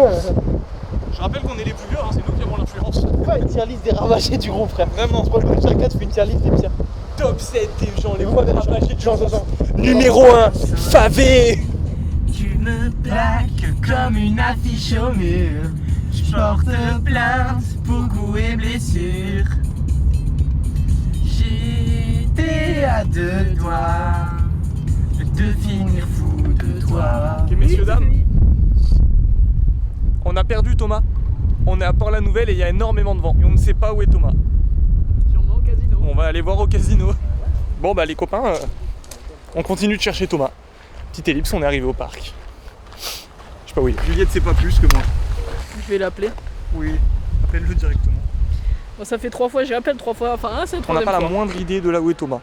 Je rappelle qu'on est les plus vieux, hein, c'est nous qui avons l'influence. Pas une tier list des ravagés du groupe, frère. Vraiment. C'est pas le tier 4, je fais une tier list des pires. Top 7 des gens les plus ravagés du monde. Numéro 1, Favé. Tu me plaques comme une affiche au mur. Je porte plainte pour coups et blessures. J'étais à 2 doigts de finir fou de toi. Ok, messieurs, dames, on a perdu Thomas. On est à Port-la-Nouvelle et il y a énormément de vent. Et on ne sait pas où est Thomas. Sûrement au casino. On va aller voir au casino. Bon bah les copains, on continue de chercher Thomas. Petite ellipse, on est arrivé au parc. Je sais pas où il est. Juliette sait pas plus que moi. Je vais l'appeler. Oui, appelle-le directement. Bon, ça fait 3 fois, j'ai appelé 3 fois, enfin c'est la On n'a troisième pas fois. la moindre idée de là où est Thomas.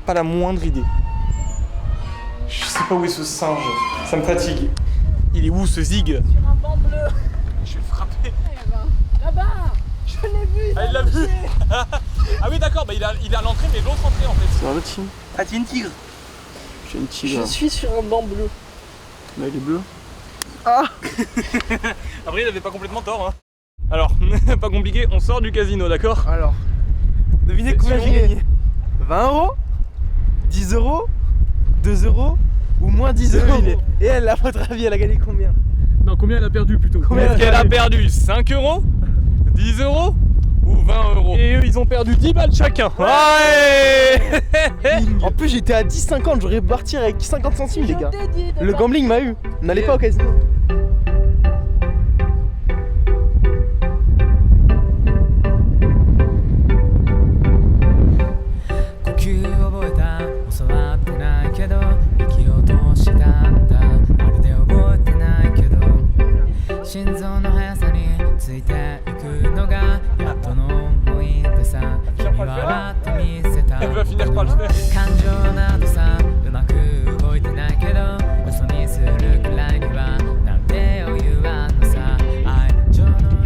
Pas la moindre idée. Je sais pas où est ce singe, ça me fatigue. Il est où ce zig? Sur un banc bleu. Je vais le frapper. Là-bas. Je l'ai vu. Ah il l'a vu. Ah oui d'accord, bah il a l'entrée mais l'autre entrée en fait. C'est un autre team. Ah, t'es une tigre. J'ai une tigre. Je suis sur un banc bleu. Là, il est bleu. Ah. Après il avait pas complètement tort hein. Alors, pas compliqué, on sort du casino, d'accord? Alors, Devinez combien j'ai gagné. 20 €, 10 €, 2 € ou moins 10 €. Et elle, à votre avis, elle a gagné combien? Non, combien elle a perdu plutôt? Est-ce qu'elle a perdu 5 €, 10 € ou 20 €? Et eux, ils ont perdu 10 balles chacun. Ouais. En plus, j'étais à 10,50, j'aurais pu partir avec 50 centimes, les gars. Le gambling m'a eu. N'allez pas au casino. Elle va finir par le faire.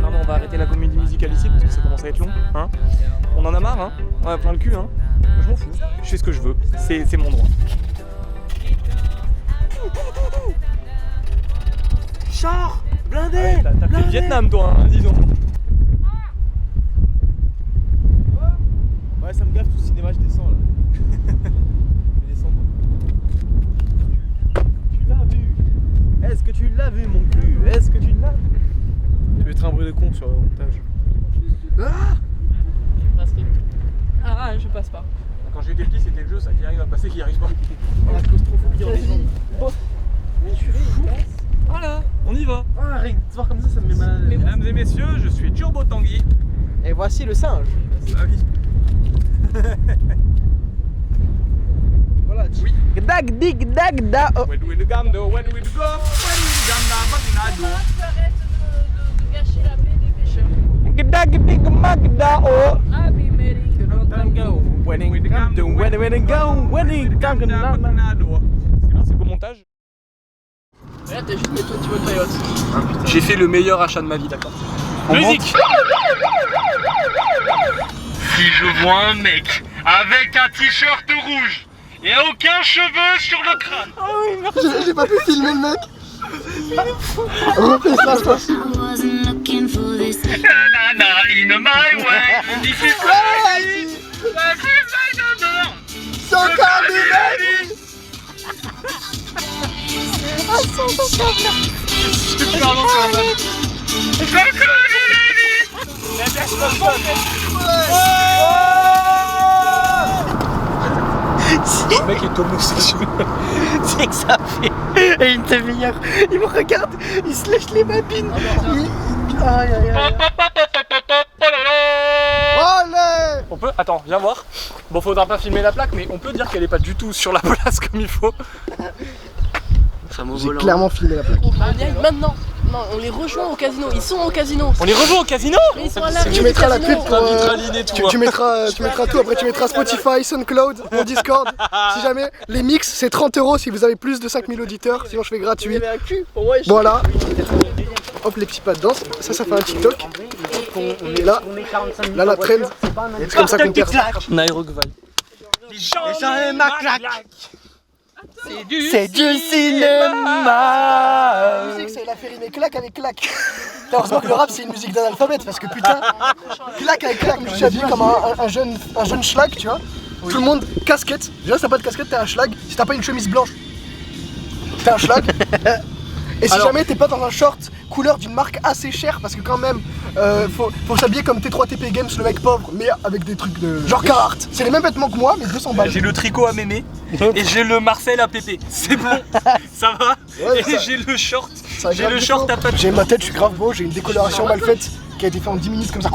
Maman, on va arrêter la comédie musicale ici parce que ça commence à être long, hein. On en a marre, hein. On a plein le cul, hein. Je m'en fous, je fais ce que je veux, c'est mon droit. Char, blindé. Ouais, t'as fait le Vietnam, toi, hein, dis donc. Ouais, ça me gaffe tout le cinéma, je descends là. Je descends. Tu l'as vu? Est-ce que tu l'as vu, mon cul? Est-ce que tu l'as vu? Je mettrai un bruit de con sur le montage. Ah, je passe pas. Quand j'étais petit, c'était le jeu, ça qui arrive à passer, qui arrive pas. La claustrophobie en légende. Mais tu es Voilà, on y va. Ah, rien que de voir comme ça me met mal à l'aise. Mesdames et messieurs, je suis Turbo Tanguy. Et voici le singe. Ah oui. Voilà, oui. Dag dig dag da. Oh. Where do we go? Where do we go? Where do we go? Tu arrêtes de gâcher la paix des pêcheurs. Dag dig magda oh. I'll be marrying the long Go. When it come to when it go when it come to C'est beau montage. Regarde, t'as juste mis toi, tu veux le payotte. J'ai fait le meilleur achat de ma vie, d'accord. Musique. Si je vois un mec avec un t-shirt rouge et aucun cheveu sur le crâne. Ah oui, merci. J'ai pas pu filmer le mec. Refais ça, je pense. Nana in my way. This is crazy. This is my number. So call me baby. Super long sur la balle. So call me baby. Le mec est homosexuel. C'est que ça fait une demi-heure. Il me regarde, il se lèche les babines. Aïe aïe aïe. Allez. On peut. Attends, viens voir. Bon, faudra pas filmer la plaque, mais on peut dire qu'elle est pas du tout sur la place comme il faut. J'ai clairement filmé la plaque. On y aille maintenant. Non, on les rejoint au casino. Ils sont au casino. On les rejoint au casino. Mais ils sont à l'arrivée Tu mettras la du pub casino. pour. Tu mettras tout. Après, tu mettras Spotify, SoundCloud, mon Discord. Si jamais les mix, c'est 30 € si vous avez plus de 5000 auditeurs. Sinon, je fais gratuit. Il y avait un cul pour moi. Voilà. Hop, les petits pas de danse. Ça fait un TikTok. On est là. Là, la trend. C'est comme ça qu'on perce. Nairogval. Les gens aiment ma claque. C'est du cinéma. La musique, c'est la fait rimer claque avec claque. Heureusement que le rap, c'est une musique d'analphabète parce que putain, claque avec claque. Je suis habillé comme un jeune schlag, tu vois. Tout le monde, casquette. Déjà, si t'as pas de casquette, t'es un schlag. Si t'as pas une chemise blanche, t'es un schlag. Et si jamais t'es pas dans un short couleur d'une marque assez chère, parce que quand même, faut s'habiller comme T3 TP Games, le mec pauvre, mais avec des trucs de genre Carhartt. C'est les mêmes vêtements que moi, mais 200 balles. J'ai le tricot à mémé et j'ai le Marcel à pépé. C'est bon, ça va. Ouais, et j'ai le short. Ça J'ai le short à papier. J'ai ma tête, je suis grave beau, j'ai une décoloration mal faite qui a été faite en 10 minutes comme ça.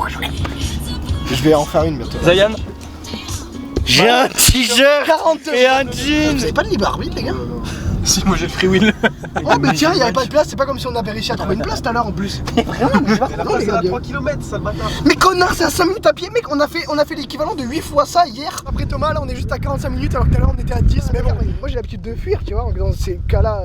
Je vais en faire une bientôt. Zayan. J'ai un t-shirt et un jean. Vous avez pas de libre arbitre, les gars? Si, moi j'ai le free will. Ouais, mais tiens, il y avait pas de place, c'est pas comme si on avait réussi à trouver une place tout à l'heure en plus. Mais vraiment, mais non, les gars. 3 km, ça le bâtard. Mais connard, c'est à 5 minutes à pied, mec, on a fait l'équivalent de 8 fois ça hier. Après Thomas, là, on est juste à 45 minutes alors que tout à l'heure on était à 10. Mais bon, moi j'ai l'habitude de fuir, tu vois, dans ces cas-là,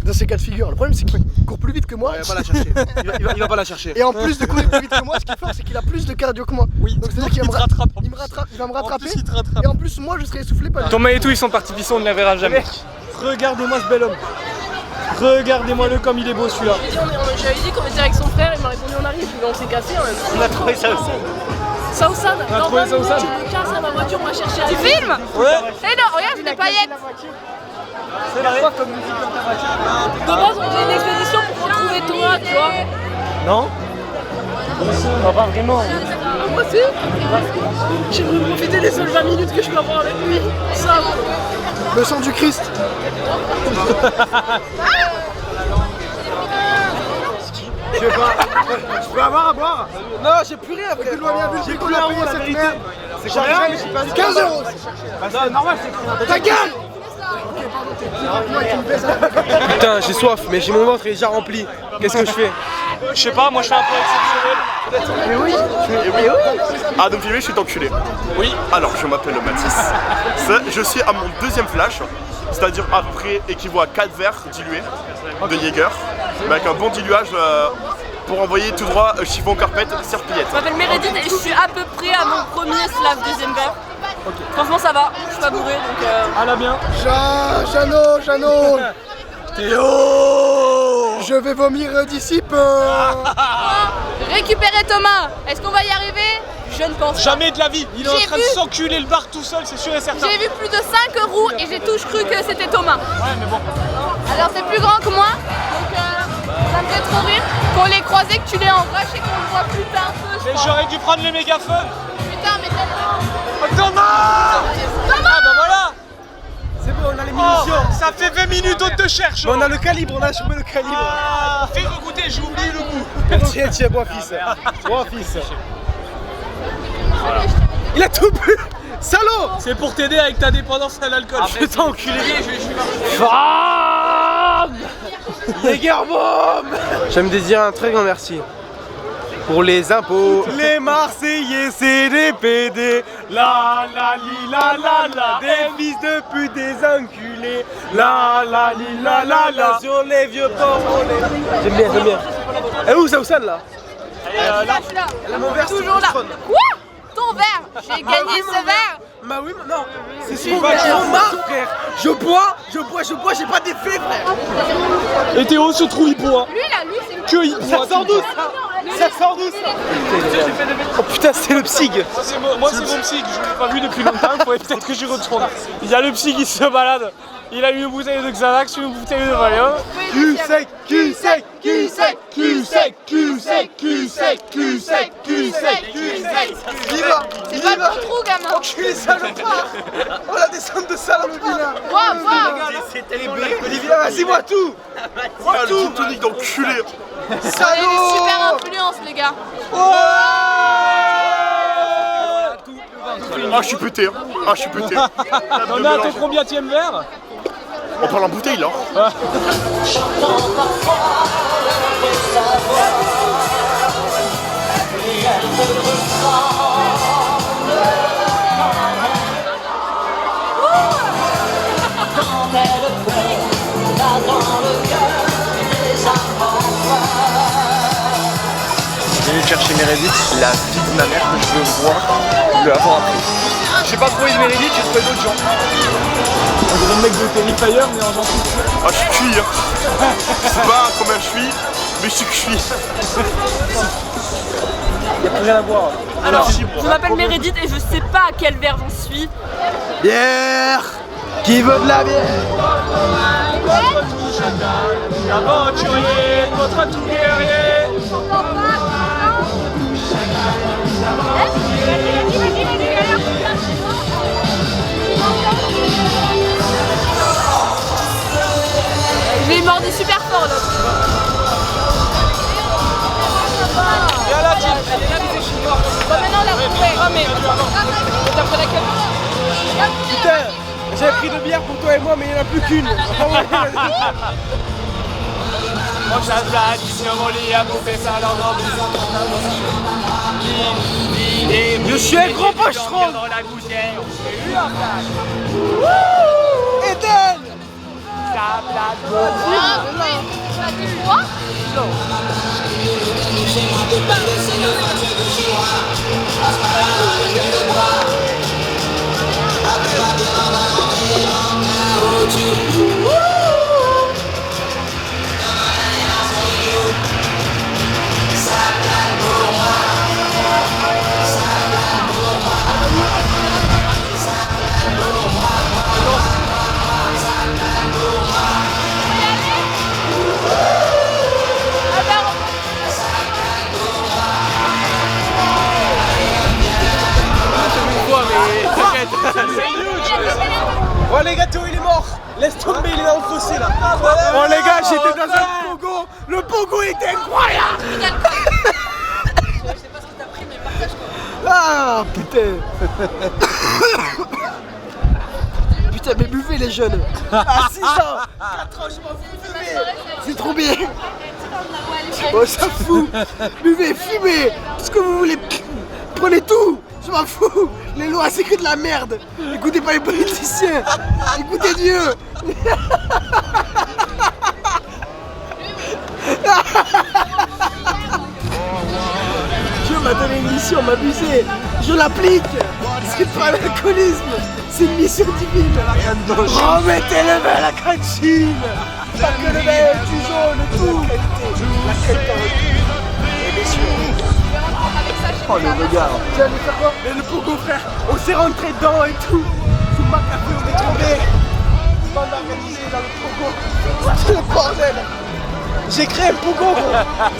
dans ces cas de figure. Le problème, c'est qu'il court plus vite que moi. Il va pas la chercher. Il va pas la chercher. Et en plus de courir plus vite que moi, ce qui est fort, c'est qu'il a plus de cardio que moi. Oui, donc c'est-à-dire qu'il te rattrape. Il va me rattraper. En plus, il te rattrape. Et en plus, moi, je serai essoufflé par Thomas et tout, ils sont partis pisser, on ne les verra jamais. Regardez-moi ce bel homme. Regardez-moi-le comme il est beau celui-là. J'avais dit qu'on était avec son frère, il m'a répondu on arrive, puis on s'est cassé en même temps. On a trouvé ça aussi. Saoussad, On a dans trouvé 20 minutes, Saoussad. tu me casses à ma voiture, on va chercher un... Tu filmes? Ouais. Eh non, regarde, j'ai des paillettes. C'est quoi comme musique dans ta voiture? De base, on fait une expédition pour retrouver toi, tu vois. Non? Non, pas vraiment. Moi aussi. J'ai voulu profiter des seules 20 minutes que je peux avoir avec lui. Ça. Le sang du Christ. Je sais pas. Je peux avoir à boire? Non, j'ai plus rien après. Écoute-moi bien, j'ai combien payé cette merde? C'est combien? 15 euros. Bah, normal, c'est Ta gueule! Putain, j'ai soif, mais j'ai mon ventre est déjà rempli. Qu'est-ce que je fais? Je sais pas, moi je suis un peu exceptionnel. Mais oui. Ah, donc filmé, je suis enculé. Oui. Alors, je m'appelle Mathis. Je suis à mon deuxième flash, c'est-à-dire à peu près équivaut à 4 verres dilués de Jäger, mais avec un bon diluage pour envoyer tout droit chiffon carpette serpillette. Je m'appelle Meredith et je suis à peu près à mon premier slav deuxième verre. Franchement, ça va, je suis pas bourré donc. Ah là bien. Jeannot. Théo. Je vais vomir d'ici peu. Récupérer Thomas. Est-ce qu'on va y arriver? Je ne pense pas. Jamais de la vie. Il est en J'ai train vu. de s'enculer le bar tout seul, c'est sûr et certain. J'ai vu plus de 5 roues et j'ai tous cru que c'était Thomas. Ouais, mais bon. Alors c'est plus grand que moi, donc ça me fait trop rire qu'on l'ait croisé, que tu l'aies en rush et qu'on le voit plus tard. Mais j'aurais dû prendre les mégaphones. Putain, mais tellement. Oh, Thomas! Thomas! Ah bah voilà! C'est bon, on a les munitions. Ça fait 20 minutes on te cherche. On a le calibre, on a chopé le calibre. Ah, fais goûter, j'ai oublié le goût. Tiens, bois fils. Bois fils. Il a tout bu. Salaud! C'est pour t'aider avec ta dépendance à l'alcool. Je vais t'enculer. Femme! Jägerbomb! J'aime te dire un très grand merci. Pour les impôts. Les Marseillais, c'est des PD. La la li la la la. Des fils de pute, des enculés. La la li la la la. Sur les vieux ports. J'aime bien, j'aime bien. Elle est où Saoussad là? Là, je suis là. Elle a mon verre, Toujours là. Quoi? Ton verre? J'ai gagné ce verre. Bah oui, mais non. C'est son verre. Frère. Je bois, j'ai pas d'effet, frère. Et Théo se trouve il boit. Lui là, lui c'est le... Que il boit. Ça sort d'où ça? Ça sort d'où ça? Oh putain, c'est le psyg. Moi c'est mon psyg, je l'ai pas vu depuis longtemps, il faudrait peut-être que j'y retourne. Il y a le psy qui se balade. Il a une bouteille de Xanax, une bouteille de Valium. Cul sec, cul sec, cul sec, cul sec, cul sec, cul sec, cul sec, cul sec, cul sec. Viva! C'est pas le trou, gamin. Enculé salopard! Oh la descente de salope là! Wow. C'était les bleus. Olivier, vas-y, moi tout! Moi Ah, le tout! gin tonic d'enculé. On a des super influences, les gars. Ah, je suis pété. Ah, je suis pété. On est à ton combienième verre? On parle en bouteille là. Je suis venu chercher Meredith, la fille de ma mère que je veux voir, le avoir appris. J'ai pas trouvé de Meredith, j'ai trouvé d'autres gens. On dirait le mec de Terrifier, mais en gentil. Ah, je suis cuit. Hein. Je sais pas combien je suis, mais je suis cuit. Y'a plus rien à boire. Alors, je m'appelle Meredith et je sais pas à quel verre j'en suis. Bière! Qui veut de la bière? Aventurier contre tout guerrier! Je l'ai mordu super fort là. Viens là, Jim! Bon, maintenant la retrouver. Oh mais t'as pris la queue. Putain! J'ai pris de bière pour toi et moi, mais il n'y en a plus qu'une! Je suis un gros pocheron! Eden! Ah, oui. Ça dit quoi? les gâteaux, il est mort. Laisse tomber, il est dans le fossé là. Oh les gars, j'étais dans un pogo. Le pogo était incroyable. Je sais pas ce que t'as pris, mais partage quoi. Ah putain. Putain, mais buvez les jeunes. À 6 ans, 4 ans, je m'en fous, buvez. C'est trop bien. Oh, ça fout. Buvez, fumez. Tout ce que vous voulez. Prenez tout. Je m'en fous. Les lois, c'est que de la merde. Écoutez pas les politiciens. Écoutez Dieu. Dieu m'a donné une mission, m'abuser. Je l'applique. C'est pas l'alcoolisme. C'est une mission divine. Remettez le vin à la cantine. Pas que le vin, du jaune, tout. La qualité. Et bien sûr. Oh le regard. Tu vas aller faire quoi? Mais le pogo frère, on s'est rentré dedans et tout. Sous ma café, on est tombé. Bande organisée dans le pogo. C'est le bordel. J'ai créé un pogo gros.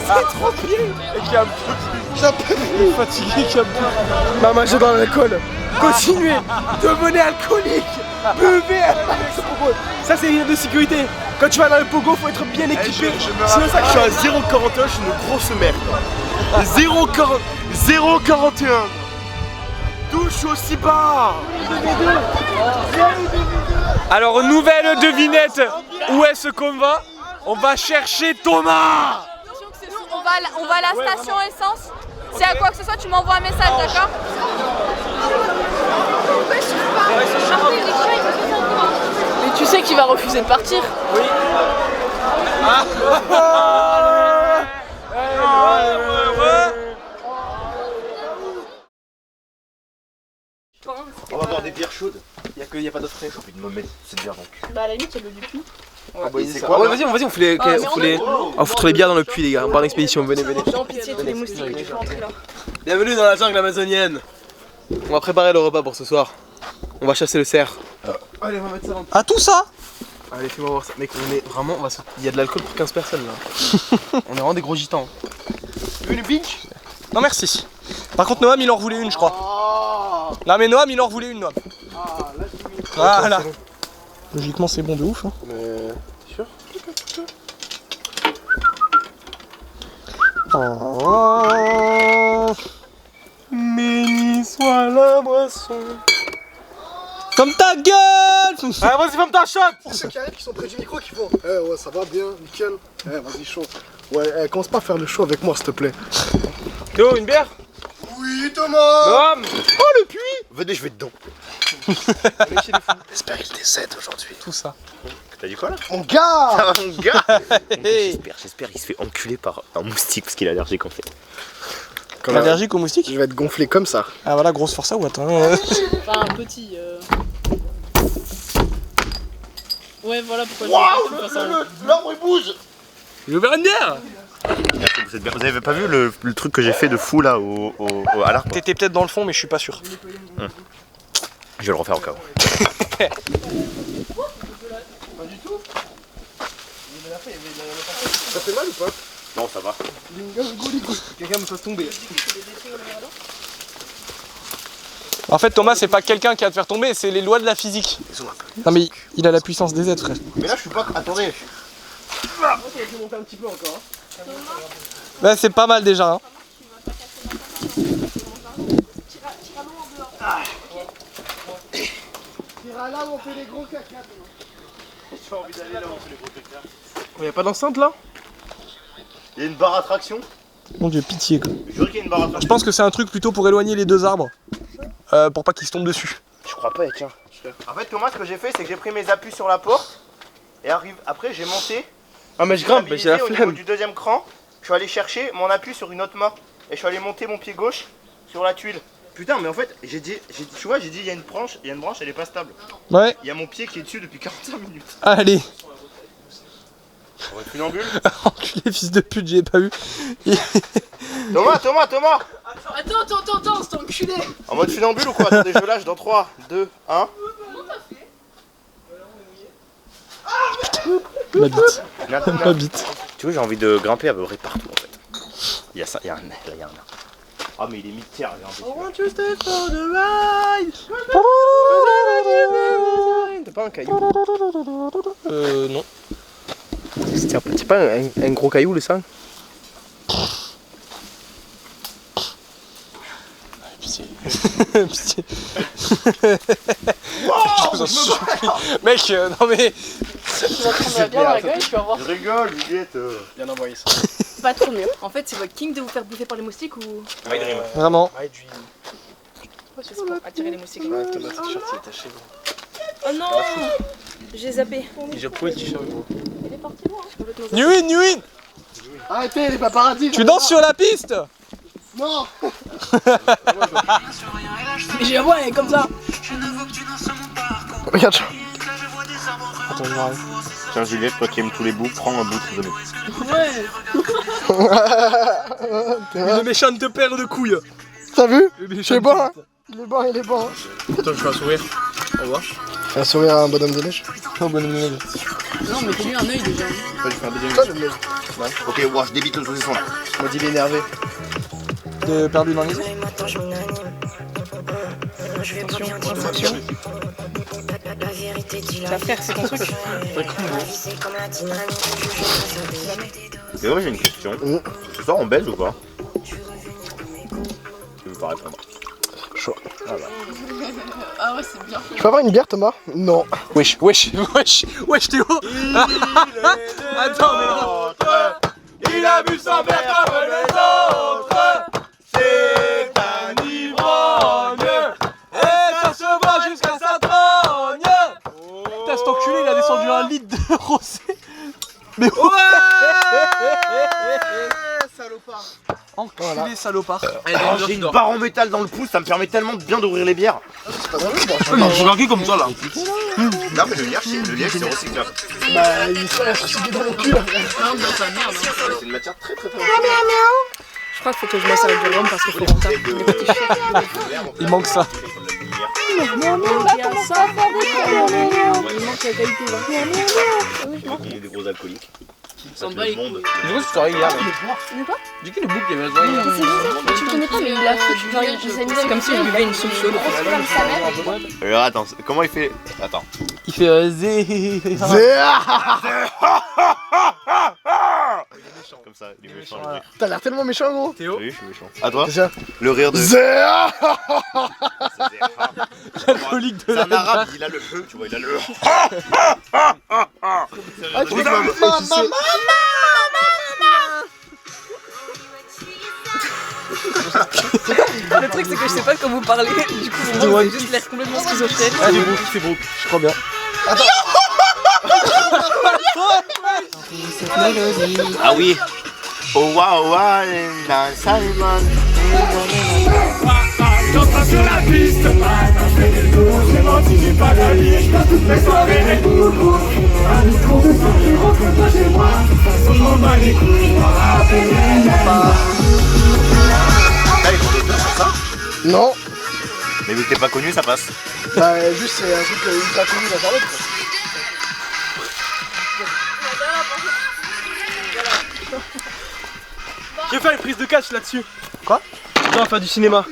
C'est trop bien. Et qui a un peu plus. J'en peux plus. Fatigué qui a un peu. Maman, je dans l'alcool. Continuez. Devenez alcoolique. Buvez un max. Ça c'est une règle de sécurité. Quand tu vas dans le pogo, faut être bien équipé. Sinon ça, je suis à 0,41, je suis une grosse merde. 0,41. Touche aussi bas. Alors nouvelle devinette. Où est-ce qu'on va? On va chercher Thomas. On va à la station essence. Si à quoi que ce soit, tu m'envoies un message, d'accord? Mais tu sais qu'il va refuser de partir. Oui. On va boire des bières chaudes. Y a pas d'autre frais. J'ai envie de me mettre cette bière donc. Bah à la limite, il y a le du puits. C'est quoi? Ouais, vas-y, on fait on va foutre les bières dans le puits les gars, on part en expédition, venez. Sans pitié, tous les moustiques que tu fais entrer là. Bienvenue dans la jungle amazonienne. On va préparer le repas pour ce soir. On va chasser le cerf. Allez, on va mettre ça dans. Ah tout ça? Allez, fais-moi voir ça. Mec, on est vraiment. Il y a de l'alcool pour 15 personnes là. On est vraiment des gros gitans. Tu veux une pinch? Non merci. Par contre Noam il en voulait une je crois. Non mais Noam il en voulait une Noam. Voilà. Logiquement c'est bon de ouf hein. Mais sûr. Oh, béni soit la boisson. Comme ta gueule. Allez vas-y ferme ta chatte. Pour ceux qui arrivent, qui sont près du micro, qui font ouais ça va bien, nickel. Vas-y chaud. Ouais, commence pas à faire le show avec moi s'il te plaît. Théo, une bière? Oui Thomas. Noam. Oh le puits. Venez, je vais dedans. J'espère qu'il décède aujourd'hui. Tout ça. T'as dit quoi là? Mon gars. Ça va mon gars. J'espère qu'il se fait enculer par un moustique parce qu'il est allergique en fait. T'es allergique aux moustiques? Je vais être gonflé comme ça. Ah voilà, grosse force à ou attends. Enfin un petit. Ouais voilà pourquoi Waouh, l'arbre il bouge. J'ai ouvert une bière. Vous avez pas vu le truc que j'ai fait de fou là à l'arbre? T'étais peut-être dans le fond mais je suis pas sûr. Je vais le refaire au cas où. Pas du tout. Ça fait mal ou pas? Non, ça va. Quelqu'un me fasse tomber. En fait Thomas c'est pas quelqu'un qui va te faire tomber, c'est les lois de la physique. Non mais il a la puissance des êtres frère. Mais là je suis pas... Attendez. Je vais monter un petit peu encore. Bah c'est pas mal déjà hein. T'iras là où on fait les gros caca. J'ai envie d'aller là où on fait les gros caca. Y'a pas d'enceinte là? Il y a une barre à traction. Mon dieu, pitié quoi. Je jure qu'il y a une barre à traction. Je pense que c'est un truc plutôt pour éloigner les deux arbres. Pour pas qu'ils se tombent dessus. Je crois pas, tiens. En fait Thomas, ce que j'ai fait c'est que j'ai pris mes appuis sur la porte. Et après j'ai monté. Ah mais je grimpe, mais j'ai la au niveau flemme. du deuxième cran, je suis allé chercher mon appui sur une autre main. Et je suis allé monter mon pied gauche sur la tuile. Putain mais en fait j'ai dit tu vois, j'ai dit il y a une branche elle est pas stable. Ouais. Il y a mon pied qui est dessus depuis 45 minutes. Allez. On va être funambule. Enculé fils de pute, j'ai pas eu. Thomas. Attends, c'est enculé. En mode funambule ou quoi? Attendez, je lâche dans 3, 2, 1. Ma bite. Ma bite. Tu vois, j'ai envie de grimper à peu près partout en fait. Il y a ça, il y a un là, il y a un là. Ah mais il est mi-terre, j'ai envie. I want you to stay for the ride. T'as pas pas un caillou? Non. C'est pas un gros caillou le sang? Pitié. Pitié. Je vous en supplie. Mec, non mais... Ça bien la gueule, tu vas voir. Je rigole, Juliette. Bien envoyé ça. C'est pas trop mieux. En fait, c'est votre king de vous faire bouffer par les moustiques ou... Vraiment. Ouais, c'est pour attirer les moustiques. Ouais, ton t-shirt il est taché. Oh non, j'ai zappé. J'ai trouvé le t-shirt gros. Il est parti loin. New in. Arrêtez les paparazzis. Tu danses sur la piste? Non. Mais j'ai la voix, elle est comme ça. Regarde ça. Attends, je m'arrête. Tiens, Juliette, toi qui aimes tous les bouts, prends un bout de donner. Ouais. Une méchante paire de couilles. T'as vu? C'est bon, hein? Il est bon, il est bon. Attends, je fais un sourire. Au revoir. Fais un sourire à un bonhomme de neige. Un bonhomme de neige. Non, mais t'as mis un œil déjà. Toi, je fais un deuxième. Toi, le neige. Ouais. Ok, ouais, je débite le saucisson là. Moi, il est énervé. De perdu dans les yeux. Attention. Ta frère, c'est ton truc. C'est vrai, j'ai une question. Ce soir, on baise ou pas? Tu veux pas répondre. Chaud. Ah bah. Ah ouais, c'est bien. Tu peux avoir une bière, Thomas? Non. Wesh, Théo. Attends, mais non. Il a bu son verre comme les autres. C'est un ivrogne. Et ça se voit jusqu'à sa trogne. Putain, cet enculé, il a descendu 1 litre de rosé. Mais ouais. Salopard. Enculé salopard. J'ai une barre en métal dans le pouce, ça me permet tellement de bien d'ouvrir les bières. C'est pas drôle, Je regarde comme ça là. Non mais le liège c'est recyclable. Bah, il se reste recyclé dans le cul là. C'est une matière très. Je crois qu'il faut que je mette avec du rhum parce qu'il faut rentrer. Il manque ça. Il manque la qualité là. Il y a des gros alcooliques. Ça me bat les couilles. Je vois ce que tu hier. Quoi? Du coup, le bouc il y avait la hier. C'est bizarre, tu le connais pas, mais il a fait. Genre, il s'est mis C'est comme si je buvais une soupe chaude. Alors attends, comment il fait? Attends. Il fait zé. Comme ça, il est méchant le mec. T'as l'air tellement méchant, gros. Théo. Oui, je suis méchant. À toi? Déjà. Le rire de... L'alcoolique de C'est la un arabe, il a le feu, tu vois, il a le... Le truc, c'est que je sais pas comment vous parlez. Du coup, moi, j'ai juste l'air complètement schizophrène. Allez, c'est Brooke, je crois bien. Attends. Ah oui. Oh waouh, waouh, Simon. J'entre sur la piste, je fais des tours, j'ai menti, j'ai pas gagné, je passe toutes mes soirées les coucous. Un micro de sang, je rentre pas chez moi, de toute façon je m'en bats les couilles, on va appeler Là, ils font des tours sur ça? Non. Mais vu que t'es pas connu, ça passe. Bah, juste, c'est un truc ultra connu dans Charlotte, quoi. Je vais faire une prise de catch là-dessus. Quoi? Je dois faire du cinéma.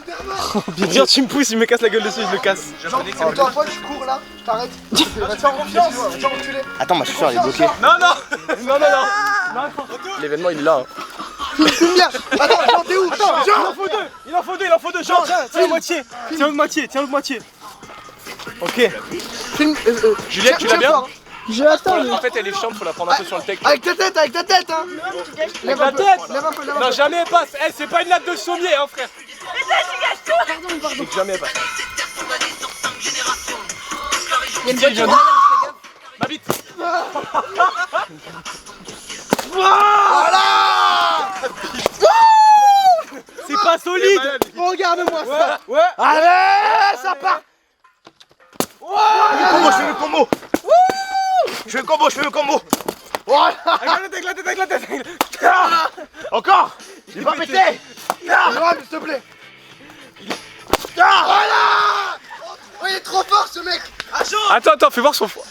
Bien, tu me pousses, il me casse la gueule dessus, je le casse. Toi, tu cours là, je t'arrête. Vas-y en confiance, tu vas reculer. Attends, ma chaussure elle est bloquée. Non. L'événement il est là. Une bière. Attends, Jean, t'es où? Attends, Jean. Il en faut deux, Jean. Tiens l'autre moitié. Ok. Juliette, tu l'as bien? J'ai attends. En fait, elle est chiante, faut la prendre un peu sur le tech. Avec ta tête, hein. Avec la tête. Non, jamais elle passe. Eh, c'est pas une latte de sommier, hein, frère. Pardon. Jamais elle passe. Il y a une voiture derrière, fais gaffe. Ma bite. Voilà. C'est pas solide. Regarde-moi ça. Ouais. Allez, ça part. Je fais le combo. Je fais le combo. Voilà. Avec la tête. Encore. Il va péter. Rome, s'il te plaît. Voilà. Oh, il est trop fort ce mec. Attends, fais voir son front.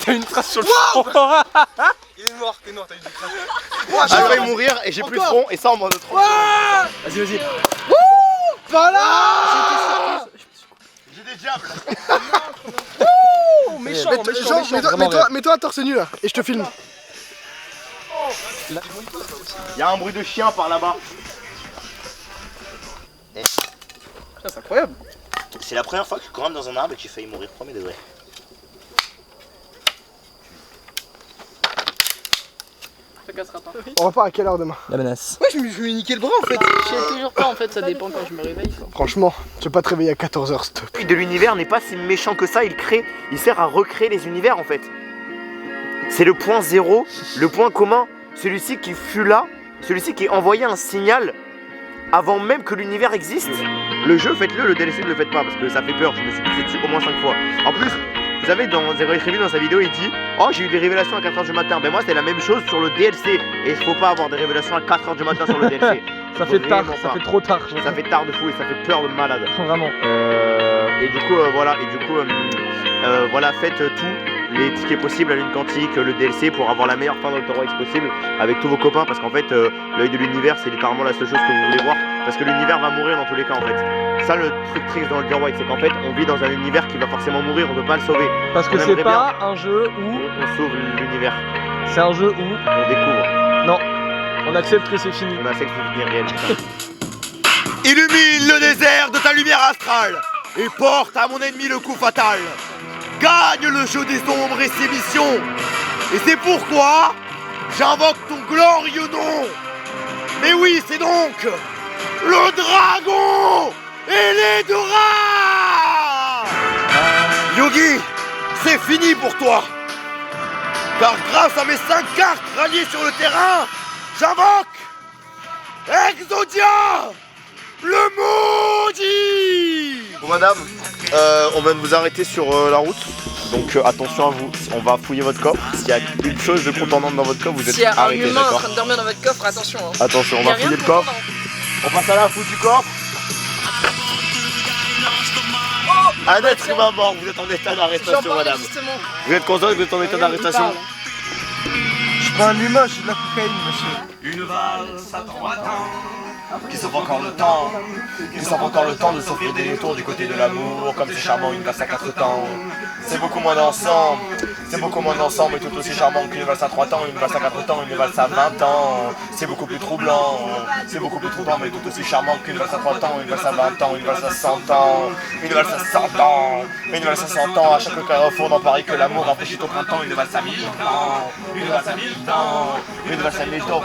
T'as une trace sur le front. Il est noir, t'as une trace. J'ai failli mourir et j'ai plus de front et ça en mode trop. Vas-y. Voilà. J'ai des diables. méchant, Mets-toi torse nu là, et je te filme. Il y a un bruit de chien par là-bas. C'est incroyable. C'est la première fois que je grimpe dans un arbre et que j'ai failli mourir, premier degré. Ça cassera pas. On repart à quelle heure demain? La menace. Ouais, je me suis niqué le bras en fait. Je sais toujours pas, en fait, ça dépend quand je me réveille. Quoi. Franchement, tu vas pas te réveiller à 14h, stop. De l'univers n'est pas si méchant que ça, il sert à recréer les univers en fait. C'est le point zéro, le point commun, celui-ci qui fut là, celui-ci qui envoyait un signal avant même que l'univers existe. Le jeu, faites-le, le DLC ne le faites pas parce que ça fait peur, je me suis poussé dessus au moins 5 fois. En plus, vous savez, dans Zero Review, dans sa vidéo, il dit « Oh, j'ai eu des révélations à 4h du matin ». Ben moi, c'est la même chose sur le DLC. Et il faut pas avoir des révélations à 4h du matin sur le DLC. Ça fait tard, ça fait trop tard. Ça fait tard de fou et ça fait peur de malade. Vraiment. Et du coup, voilà, faites tous les tickets possibles à l'une quantique, le DLC pour avoir la meilleure fin d'October X possible avec tous vos copains parce qu'en fait, l'œil de l'univers, c'est littéralement la seule chose que vous voulez voir parce que l'univers va mourir dans tous les cas en fait. Ça, le truc triste dans October White, c'est qu'en fait, on vit dans un univers qui va forcément mourir, on peut pas le sauver. Parce que c'est pas un jeu où on sauve l'univers. C'est un jeu où on découvre. Non, on accepte que c'est fini. On accepte que c'est fini réel. Illumine le désert de ta lumière astrale et porte à mon ennemi le coup fatal. Gagne le jeu des ombres et ses missions. Et c'est pourquoi j'invoque ton glorieux nom. Mais oui, c'est donc le dragon et les Dora. Yogi, c'est fini pour toi. Car grâce à mes 5 cartes ralliées sur le terrain, j'invoque Exodia, le maudit. Bon madame, on vient de vous arrêter sur la route, donc attention à vous, on va fouiller votre coffre. S'il y a une chose de contendante dans votre coffre, vous êtes arrêté, s'il y a un humain en d'accord? train de dormir dans votre coffre, attention. Hein. Attention, on va fouiller le coffre. On passe à la fouille du coffre. Un être humain mort, vous êtes en état d'arrestation madame. Vous êtes conscient que vous êtes en état d'arrestation? Je suis pas un humain, je suis de la cocaïne, monsieur. Une valse à 3 temps, qui sauve encore le temps, qui sauve encore le temps de s'offrir des détours du côté de l'amour, comme c'est charmant une valse à 4 temps. C'est beaucoup moins dansant, c'est beaucoup moins dansant, mais tout aussi charmant qu'une valse à 3 temps, une valse à 4 temps, une valse à 20 ans. C'est beaucoup plus troublant, c'est beaucoup plus troublant, mais tout aussi charmant qu'une valse à 3 temps, une valse à 20 ans, une valse à 100 ans, une valse à 100 ans, une valse à 100 ans, à chaque carrefour dans Paris que l'amour rafraîchit au printemps, une valse à 1000 ans, une valse à 1000 ans, une valse à 1000 ans,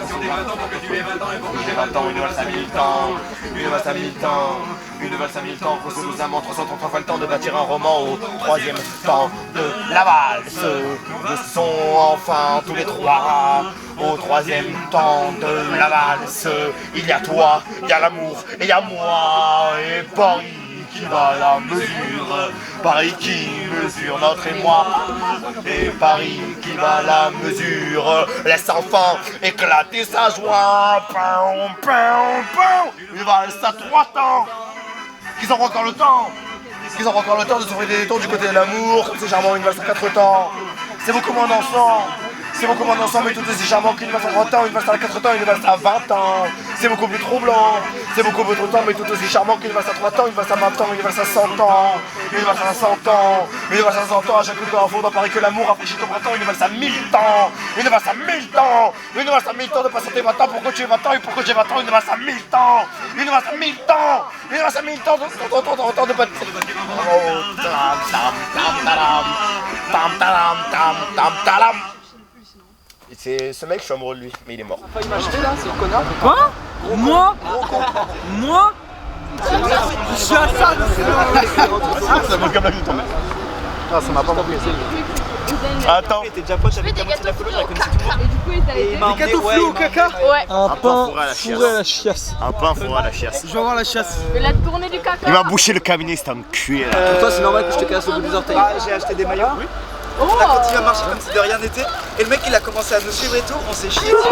j'ai 20 ans, une valse à 1000 ans, une valse à 1000 ans, une valse à 1000 ans, pour que nos amants 333 fois le temps de bâtir un roman au 3e temps de la valse. Nous sont enfin tous les 3 au 3e temps de la valse. Il y a toi, il y a l'amour, et il y a moi, et Paris qui va la mesure, Paris qui mesure notre émoi, et Paris qui va la mesure, laisse enfin éclater sa joie, pam, pam, pam. Une valse à 3 temps, qu'ils auront encore le temps, qu'ils auront encore le temps de s'ouvrir des détours du côté de l'amour, comme c'est charmant une valse à 4 temps, c'est beaucoup moins dansant. C'est beaucoup moins dansant mais tout aussi charmant qu'une valse à 30 ans, une valse à 4 temps, une valse à 20 ans. C'est beaucoup plus troublant, c'est beaucoup plus troublant mais tout aussi charmant qu'une valse à 3 ans, une valse à 20 ans, une valse à 100 ans, une valse à 100 ans, une valse à 100 ans, à chaque coup d'un fond dans Paris que l'amour rafraîchit au printemps, une valse à 1000 ans, une valse à 1000 ans, une valse à 1000 ans de patienter 20 ans pour que tu aies 20 ans et pour que j'ai 20 ans, une valse à 1000 ans, une valse à 1000 ans, une valse à 1000 ans de patienter. Oh, tam tam tam taram, tam taram tam tam taram. C'est ce mec, je suis amoureux de lui, mais il est mort. Il m'a acheté là, c'est le connard. Quoi? Moi? Moi? Je suis à ça. Ça m'a comme la vie tombée. Ah, ça m'a pas manqué. Attends, t'es déjà pote avec la moitié de la colo, je la connaissais tout le monde. Et du coup, il t'a été. Des gâteaux flous au caca? Ouais. Un pain fourré à la fourré à la chiasse. Un pain fourré à la chiasse. Je vais avoir la chasse. Mais la tournée du caca. Il m'a bouché le cabinet, c'est un cul. Pour toi, c'est normal que je te casse au bout des orteils. Ah, j'ai acheté des maillots. Oui. Oh. On a continué à marcher comme si de rien n'était. Et le mec, il a commencé à nous suivre et tout. On s'est chié dessus.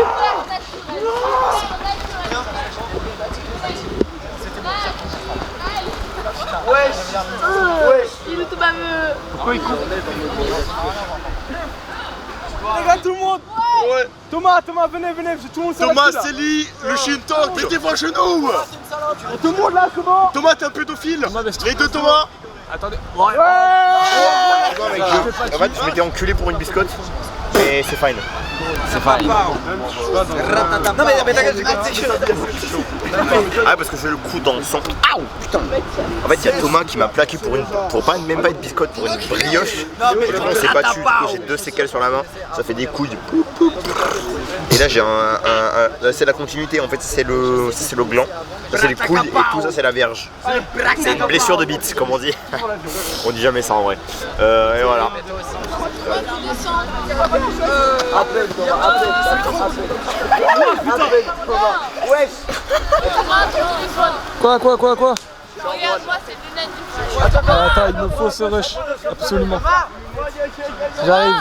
Ouais. Il est tout baveux. Pourquoi il court? Les gars, tout le monde. Ouais. Thomas, venez, tout le monde s'arrête Thomas, là. Célie, le Shinto, mettez-vous à genoux. Tout le monde là, c'est bon. Thomas, t'es un pédophile. Les deux Thomas. Attendez. Ouais. c'est que en fait, je m'étais enculé pour une biscotte, mais c'est fine. C'est fine. Non mais t'as Ah parce que j'ai le coup dans le sang. Aouh putain. En fait il y a Thomas qui m'a plaqué pour même pas une biscotte, pour une brioche. Et du coup on s'est battu, du coup j'ai 2 séquelles sur la main, ça fait des couilles. Et là j'ai c'est la continuité en fait, c'est le gland, ça c'est les couilles et tout ça c'est la verge. C'est une blessure de bite comme on dit. On dit jamais ça en vrai. Et voilà. Quoi Regarde-moi ces lunettes du Attends, il me faut ce rush, absolument. J'arrive.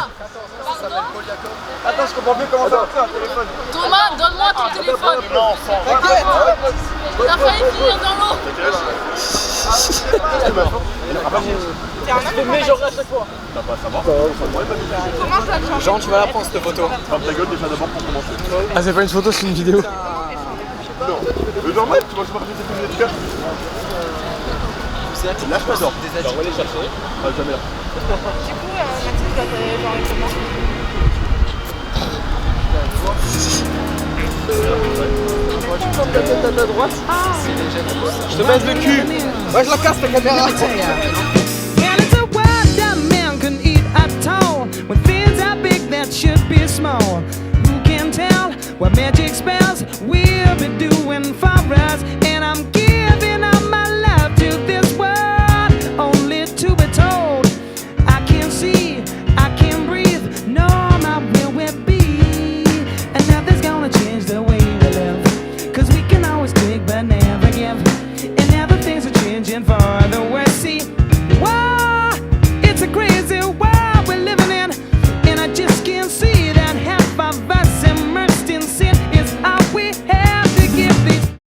Attends, je comprends mieux comment ça va un téléphone. Thomas, donne-moi ton téléphone. Non, t'inquiète. T'as failli finir dans l'eau. Mais genre à chaque fois. Comment ça change? Jean, tu vas la prendre cette photo. Ferme ta gueule déjà d'abord pour commencer. Ah, c'est pas une photo, c'est une vidéo. Non. Normal, tu vas se marcher tes lunettes de cœur. Lâche pas ça. On va les chercher. Ah, jamais là. Du coup, Mathilde doit aller genre avec comment? Tu tournes ta tête à ta droite. Je te baisse le cul. Ouais, je la casse ta caméra. And it's a world that man can eat at all. When things are big that should be small. Who can tell what magic spells we'll be doing for us? And I'm